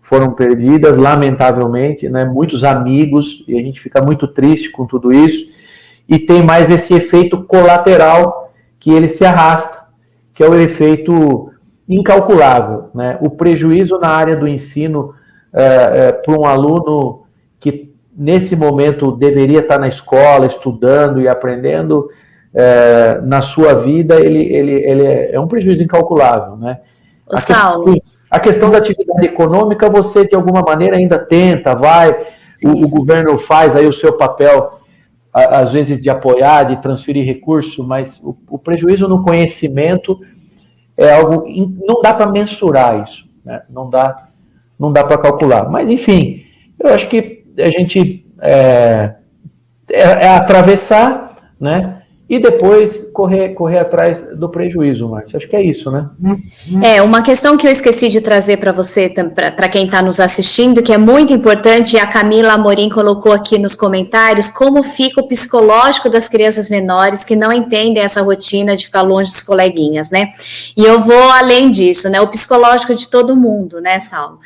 foram perdidas, lamentavelmente, né? Muitos amigos, e a gente fica muito triste com tudo isso, e tem mais esse efeito colateral que ele se arrasta, que é o efeito incalculável, né? O prejuízo na área do ensino para um aluno que nesse momento deveria estar na escola, estudando e aprendendo, na sua vida, ele é um prejuízo incalculável, né? A questão da atividade econômica, você de alguma maneira ainda tenta, o governo faz aí o seu papel, às vezes de apoiar, de transferir recurso, mas o prejuízo no conhecimento é algo, não dá para mensurar isso, né? Não dá para calcular, mas enfim, eu acho que a gente atravessar, né? E depois correr atrás do prejuízo, Márcia. Acho que é isso, né? Uma questão que eu esqueci de trazer para você, para quem está nos assistindo, que é muito importante, e a Camila Amorim colocou aqui nos comentários, como fica o psicológico das crianças menores que não entendem essa rotina de ficar longe dos coleguinhas, né? E eu vou além disso, né? O psicológico de todo mundo, né, Saulo?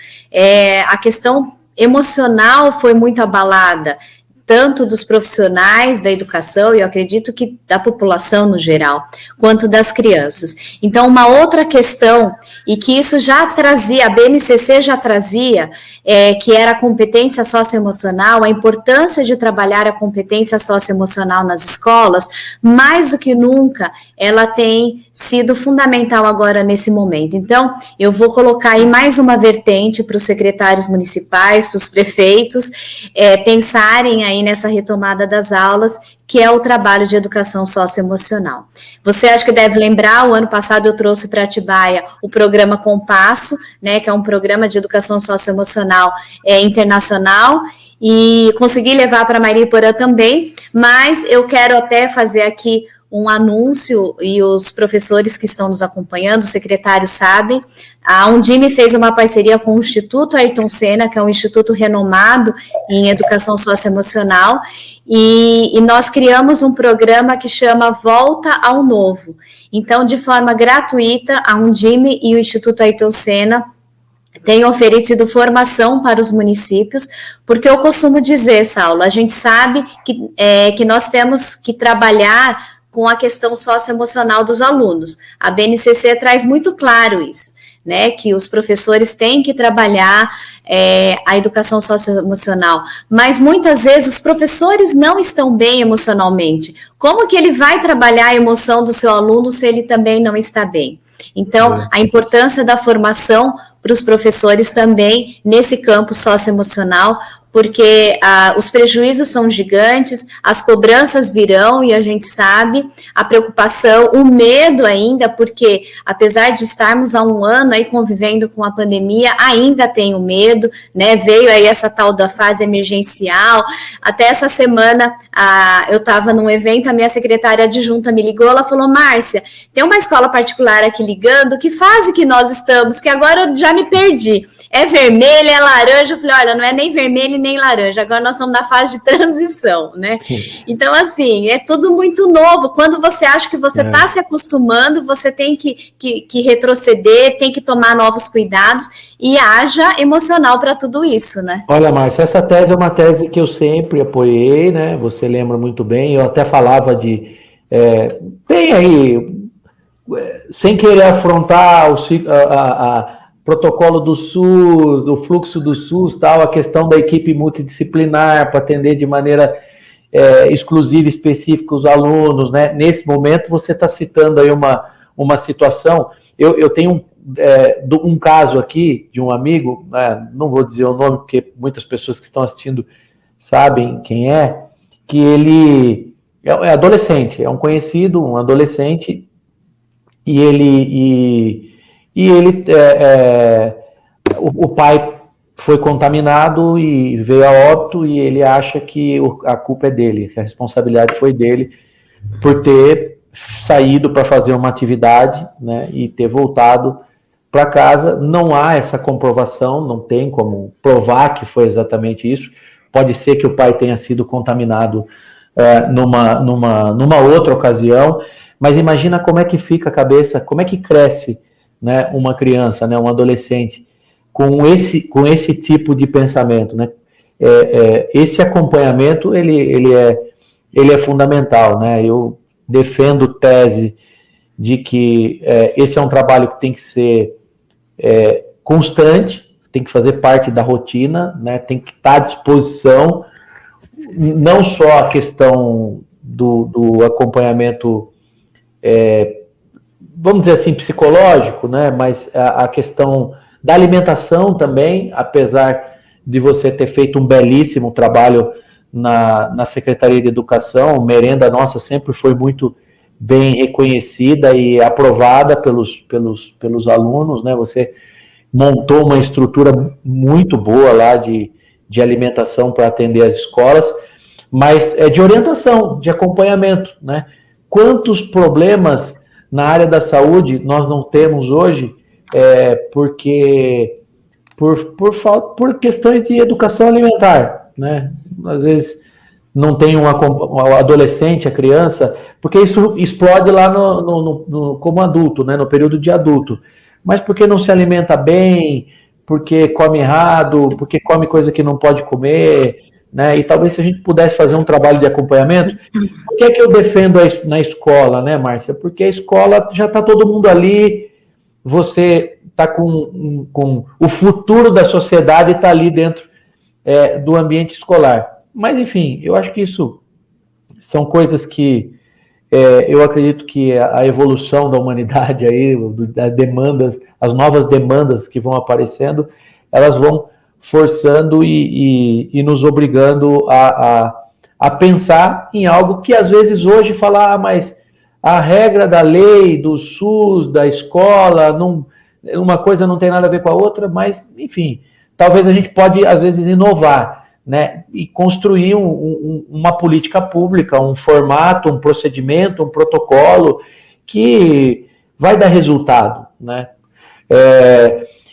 A questão emocional foi muito abalada, tanto dos profissionais da educação, e eu acredito que da população no geral, quanto das crianças. Então, uma outra questão, e que isso já trazia, a BNCC já trazia, que era a competência socioemocional, a importância de trabalhar a competência socioemocional nas escolas, mais do que nunca, ela tem sido fundamental agora nesse momento. Então, eu vou colocar aí mais uma vertente para os secretários municipais, para os prefeitos, pensarem aí nessa retomada das aulas, que é o trabalho de educação socioemocional. Você acha que deve lembrar, o ano passado eu trouxe para Atibaia o programa Compasso, né, que é um programa de educação socioemocional internacional, e consegui levar para Mariporã também, mas eu quero até fazer aqui um anúncio, e os professores que estão nos acompanhando, os secretários sabem, a Undime fez uma parceria com o Instituto Ayrton Senna, que é um instituto renomado em educação socioemocional, e nós criamos um programa que chama Volta ao Novo. Então, de forma gratuita, a Undime e o Instituto Ayrton Senna têm oferecido formação para os municípios, porque eu costumo dizer, Saulo, a gente sabe que nós temos que trabalhar com a questão socioemocional dos alunos. A BNCC traz muito claro isso, né, que os professores têm que trabalhar a educação socioemocional, mas muitas vezes os professores não estão bem emocionalmente. Como que ele vai trabalhar a emoção do seu aluno se ele também não está bem? Então, a importância da formação para os professores também nesse campo socioemocional, porque os prejuízos são gigantes, as cobranças virão, e a gente sabe, a preocupação, o medo ainda, porque apesar de estarmos há um ano aí convivendo com a pandemia, ainda tem o medo, né? Veio aí essa tal da fase emergencial. Até essa semana eu estava num evento, a minha secretária adjunta me ligou, ela falou: Márcia, tem uma escola particular aqui ligando, que fase que nós estamos? Que agora eu já me perdi. É vermelha, é laranja? Eu falei: olha, não é nem vermelho nem laranja, agora nós estamos na fase de transição, né? Então, assim, é tudo muito novo. Quando você acha que você está se acostumando, você tem que retroceder, tem que tomar novos cuidados e haja emocional para tudo isso, né? Olha, Márcia, essa tese é uma tese que eu sempre apoiei, né? Você lembra muito bem, eu até falava de... tem aí, sem querer afrontar o protocolo do SUS, o fluxo do SUS, tal, a questão da equipe multidisciplinar para atender de maneira exclusiva, específica os alunos, né? Nesse momento, você está citando aí uma situação, eu tenho um caso aqui de um amigo, não vou dizer o nome, porque muitas pessoas que estão assistindo sabem quem é, que ele é adolescente, é um conhecido, um adolescente, e ele o pai foi contaminado e veio a óbito, e ele acha que a culpa é dele, que a responsabilidade foi dele por ter saído para fazer uma atividade, né, e ter voltado para casa. Não há essa comprovação, não tem como provar que foi exatamente isso. Pode ser que o pai tenha sido contaminado numa outra ocasião, mas imagina como é que fica a cabeça, como é que cresce, né, uma criança, né, um adolescente, com esse tipo de pensamento, né? Esse acompanhamento, ele é fundamental, né? Eu defendo tese de que esse é um trabalho que tem que ser constante, tem que fazer parte da rotina, né? Tem que estar à disposição, não só a questão do acompanhamento, vamos dizer assim, psicológico, né? Mas a questão da alimentação também, apesar de você ter feito um belíssimo trabalho na Secretaria de Educação, merenda nossa sempre foi muito bem reconhecida e aprovada pelos alunos, né? Você montou uma estrutura muito boa lá de alimentação para atender as escolas, mas de orientação, de acompanhamento, né? Quantos problemas na área da saúde nós não temos hoje porque por questões de educação alimentar, né? Às vezes não tem um adolescente, a criança, porque isso explode lá como adulto, né? No período de adulto, mas porque não se alimenta bem, porque come errado, porque come coisa que não pode comer, né? E talvez se a gente pudesse fazer um trabalho de acompanhamento. Por que eu defendo na escola, né, Márcia? Porque a escola já está todo mundo ali, você está com o futuro da sociedade, está ali dentro do ambiente escolar. Mas, enfim, eu acho que isso são coisas que eu acredito que a evolução da humanidade aí, das demandas, as novas demandas que vão aparecendo, elas vão forçando e nos obrigando a pensar em algo que às vezes hoje fala, mas a regra da lei, do SUS, da escola, uma coisa não tem nada a ver com a outra, mas, enfim, talvez a gente pode, às vezes, inovar, né, e construir uma política pública, um formato, um procedimento, um protocolo que vai dar resultado, né?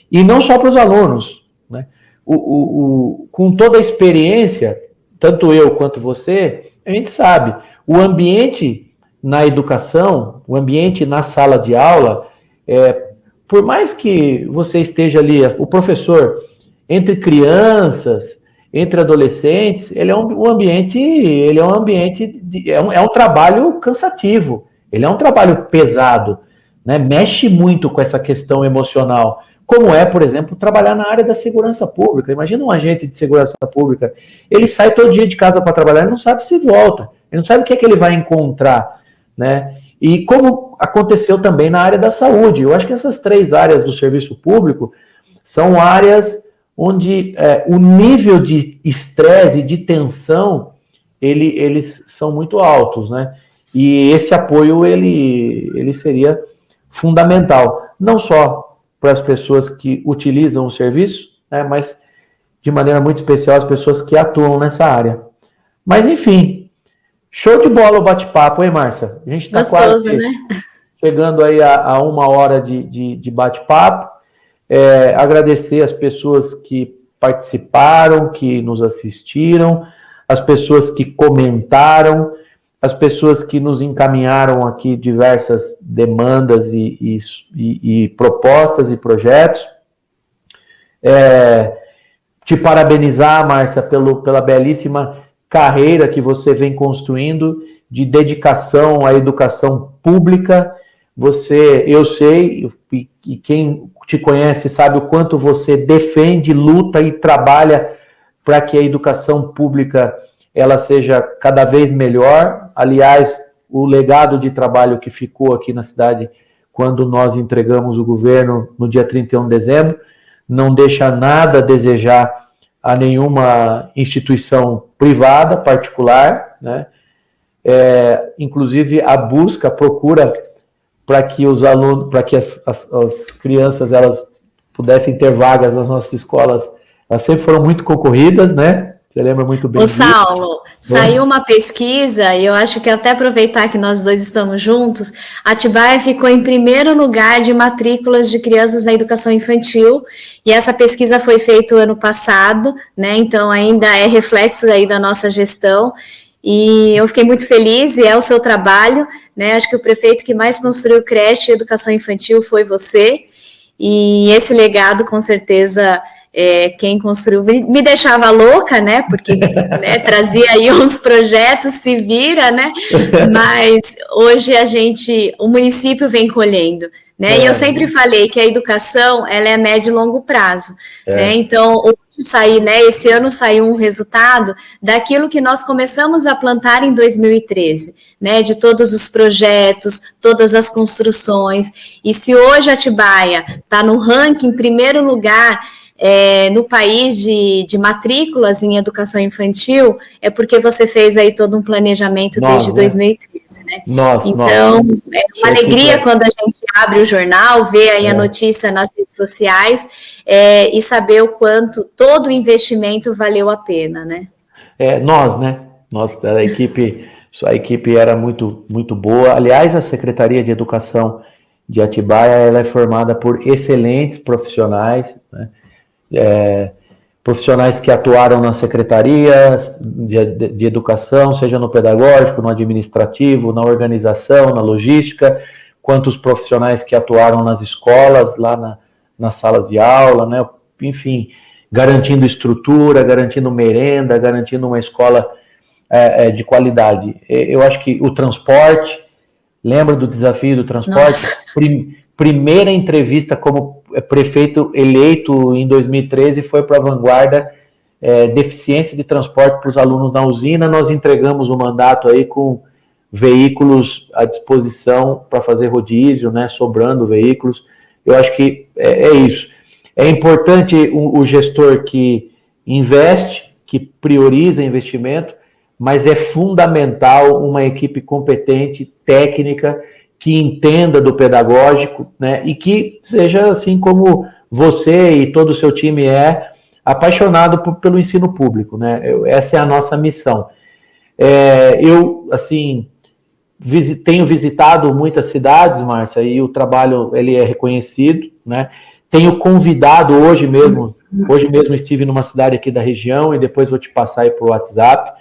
E não só para os alunos, né? Com toda a experiência, tanto eu quanto você, a gente sabe, o ambiente na educação, o ambiente na sala de aula, por mais que você esteja ali, o professor, entre crianças, entre adolescentes, ele é um ambiente é um trabalho cansativo, ele é um trabalho pesado, né? Mexe muito com essa questão emocional, como por exemplo, trabalhar na área da segurança pública. Imagina um agente de segurança pública, ele sai todo dia de casa para trabalhar, ele não sabe se volta, ele não sabe o que é que ele vai encontrar, né? E como aconteceu também na área da saúde, eu acho que essas 3 áreas do serviço público são áreas onde o nível de estresse e de tensão, eles são muito altos, né? E esse apoio, ele seria fundamental, não só para as pessoas que utilizam o serviço, né, mas de maneira muito especial as pessoas que atuam nessa área. Mas, enfim, show de bola o bate-papo, hein, Márcia? A gente está quase, né, chegando aí a 1 hora de bate-papo. Agradecer as pessoas que participaram, que nos assistiram, as pessoas que comentaram, as pessoas que nos encaminharam aqui diversas demandas e propostas e projetos. Te parabenizar, Márcia, pela belíssima carreira que você vem construindo de dedicação à educação pública. Eu sei, e quem te conhece sabe o quanto você defende, luta e trabalha para que a educação pública ela seja cada vez melhor. Aliás, o legado de trabalho que ficou aqui na cidade quando nós entregamos o governo no dia 31 de dezembro, não deixa nada a desejar a nenhuma instituição privada, particular, né? Inclusive a busca, a procura para que os alunos, para que as crianças elas pudessem ter vagas nas nossas escolas, elas sempre foram muito concorridas, né? Você lembra muito bem disso. Saulo, saiu uma pesquisa, e eu acho que até aproveitar que nós dois estamos juntos, Atibaia ficou em primeiro lugar de matrículas de crianças na educação infantil, e essa pesquisa foi feita o ano passado, né? Então ainda é reflexo aí da nossa gestão, e eu fiquei muito feliz, e é o seu trabalho, né? Acho que o prefeito que mais construiu creche e educação infantil foi você, e esse legado, com certeza, quem construiu me deixava louca, né? Porque né, trazia aí uns projetos, se vira, né? Mas hoje o município vem colhendo, né? E eu sempre falei que a educação ela é a médio e longo prazo, né? Então hoje esse ano saiu um resultado daquilo que nós começamos a plantar em 2013, né? De todos os projetos, todas as construções. E se hoje Atibaia está no ranking em primeiro lugar no país de matrículas em educação infantil, é porque você fez aí todo um planejamento desde 2013, né? Então, é uma alegria quando a gente abre o jornal, vê aí a notícia nas redes sociais e saber o quanto todo o investimento valeu a pena, né? A equipe era muito, muito boa. Aliás, a Secretaria de Educação de Atibaia, ela é formada por excelentes profissionais, né? Profissionais que atuaram na Secretaria de Educação, seja no pedagógico, no administrativo, na organização, na logística, quanto os profissionais que atuaram nas escolas, lá nas salas de aula, né? Enfim, garantindo estrutura, garantindo merenda, garantindo uma escola de qualidade. Eu acho que o transporte, lembra do desafio do transporte? Primeira entrevista como prefeito eleito em 2013 foi para a Vanguarda, deficiência de transporte para os alunos na usina. Nós entregamos o mandato aí com veículos à disposição para fazer rodízio, né, sobrando veículos. Eu acho que é isso. É importante o gestor que investe, que prioriza investimento, mas é fundamental uma equipe competente, técnica, que entenda do pedagógico, né, e que seja, assim como você e todo o seu time apaixonado pelo ensino público, né? Essa é a nossa missão. Eu, assim, tenho visitado muitas cidades, Márcia, e o trabalho ele é reconhecido, né? Tenho convidado hoje mesmo estive numa cidade aqui da região, e depois vou te passar aí por WhatsApp.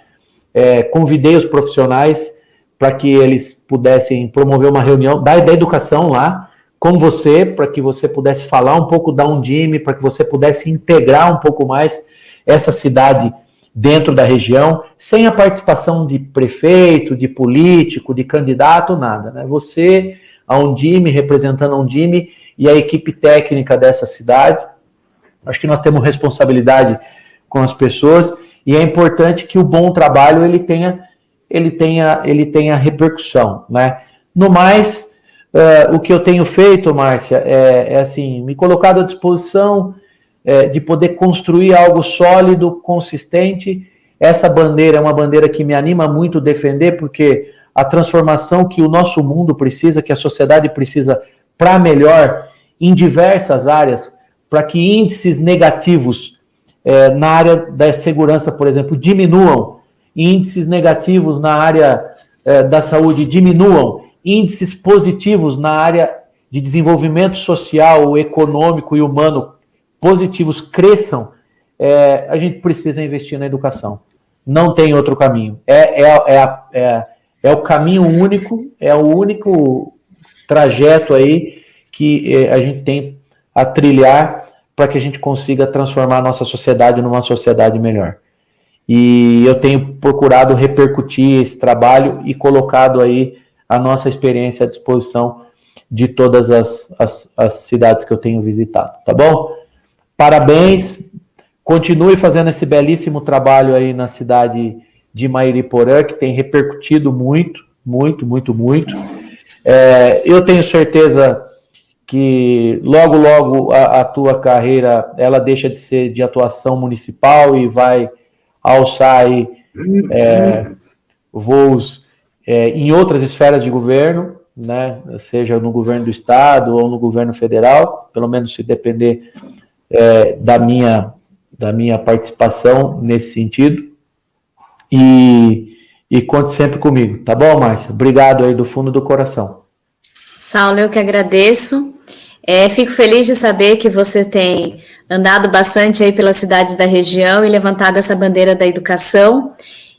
Convidei os profissionais para que eles pudessem promover uma reunião da educação lá com você, para que você pudesse falar um pouco da Undime, para que você pudesse integrar um pouco mais essa cidade dentro da região, sem a participação de prefeito, de político, de candidato, nada, né? Você, a Undime, representando a Undime e a equipe técnica dessa cidade. Acho que nós temos responsabilidade com as pessoas, e é importante que o bom trabalho ele tenha repercussão, né? No mais, o que eu tenho feito, Márcia, assim, me colocado à disposição de poder construir algo sólido, consistente. Essa bandeira é uma bandeira que me anima muito defender, porque a transformação que o nosso mundo precisa, que a sociedade precisa para melhor em diversas áreas, para que índices negativos na área da segurança, por exemplo, diminuam, índices negativos na área da saúde diminuam, índices positivos na área de desenvolvimento social, econômico e humano positivos cresçam. a gente precisa investir na educação. Não tem outro caminho. É o caminho único, é o único trajeto aí que a gente tem a trilhar para que a gente consiga transformar a nossa sociedade numa sociedade melhor. E eu tenho procurado repercutir esse trabalho e colocado aí a nossa experiência à disposição de todas as cidades que eu tenho visitado, tá bom? Parabéns, continue fazendo esse belíssimo trabalho aí na cidade de Mairiporã, que tem repercutido muito. Eu tenho certeza que logo a tua carreira, ela deixa de ser de atuação municipal e vai alçar aí voos em outras esferas de governo, né? Seja no governo do estado ou no governo federal, pelo menos se depender da minha participação nesse sentido. E conte sempre comigo, tá bom, Márcia? Obrigado aí do fundo do coração. Saulo, eu que agradeço. Fico feliz de saber que você tem andado bastante aí pelas cidades da região e levantado essa bandeira da educação,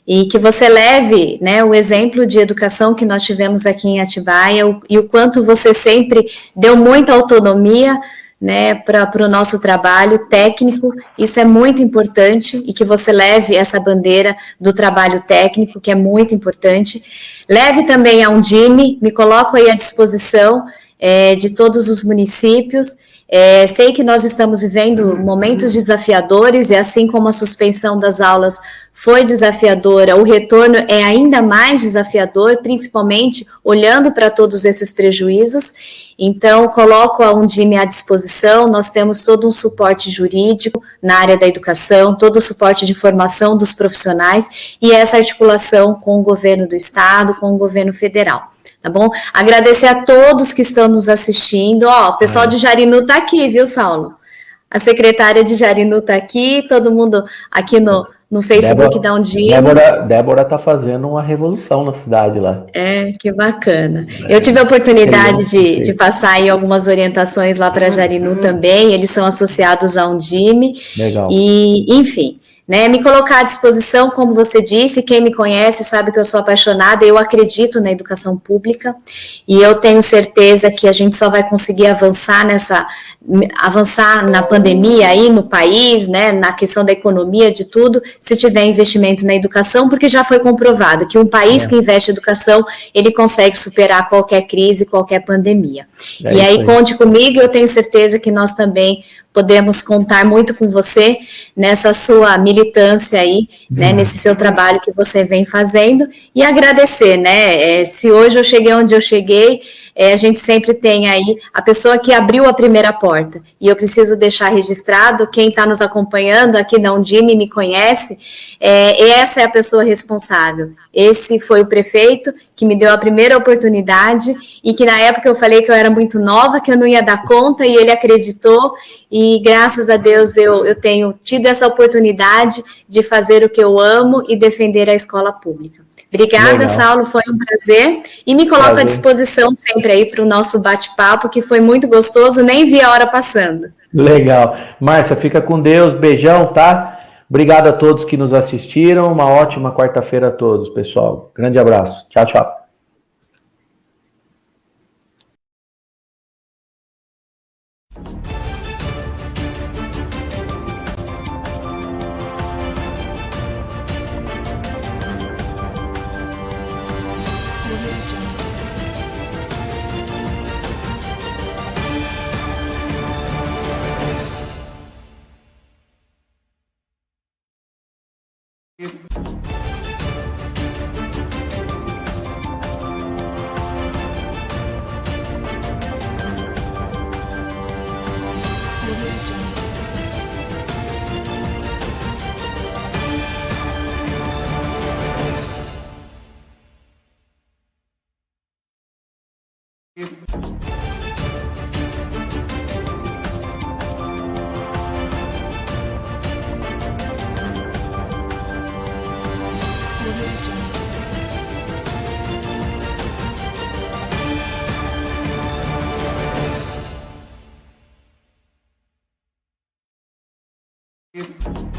e que você leve, né, o exemplo de educação que nós tivemos aqui em Atibaia e o quanto você sempre deu muita autonomia, né, para o nosso trabalho técnico. Isso é muito importante, e que você leve essa bandeira do trabalho técnico, que é muito importante. Leve também a Undime, me coloco aí à disposição de todos os municípios. Sei que nós estamos vivendo momentos desafiadores, e assim como a suspensão das aulas foi desafiadora, o retorno é ainda mais desafiador, principalmente olhando para todos esses prejuízos. Então, coloco a Undime à disposição. Nós temos todo um suporte jurídico na área da educação, todo o suporte de formação dos profissionais, e essa articulação com o governo do estado, com o governo federal. Tá bom? Agradecer a todos que estão nos assistindo. O pessoal de Jarinu tá aqui, viu, Saulo? A secretária de Jarinu tá aqui, todo mundo aqui no Facebook da Undime. Débora tá fazendo uma revolução na cidade lá. Que bacana. Eu tive a oportunidade de passar aí algumas orientações lá para Jarinu também. Eles são associados à Undime. Legal. E, enfim, né, me colocar à disposição, como você disse. Quem me conhece sabe que eu sou apaixonada, eu acredito na educação pública, e eu tenho certeza que a gente só vai conseguir avançar na pandemia aí no país, né, na questão da economia, de tudo, se tiver investimento na educação, porque já foi comprovado que um país que investe em educação, ele consegue superar qualquer crise, qualquer pandemia. E aí, conte comigo, eu tenho certeza que nós também podemos contar muito com você nessa sua militância aí, né, nesse seu trabalho que você vem fazendo, e agradecer, né, se hoje eu cheguei onde eu cheguei, a gente sempre tem aí a pessoa que abriu a primeira porta, e eu preciso deixar registrado, quem está nos acompanhando aqui na Undime me conhece, essa é a pessoa responsável. Esse foi o prefeito que me deu a primeira oportunidade, e que na época eu falei que eu era muito nova, que eu não ia dar conta, e ele acreditou, e graças a Deus eu tenho tido essa oportunidade de fazer o que eu amo e defender a escola pública. Obrigada, legal. Saulo, foi um prazer, e me coloco à disposição sempre aí para o nosso bate-papo, que foi muito gostoso, nem vi a hora passando. Legal. Márcia, fica com Deus, beijão, tá? Obrigado a todos que nos assistiram, uma ótima quarta-feira a todos, pessoal. Grande abraço. Tchau, tchau. If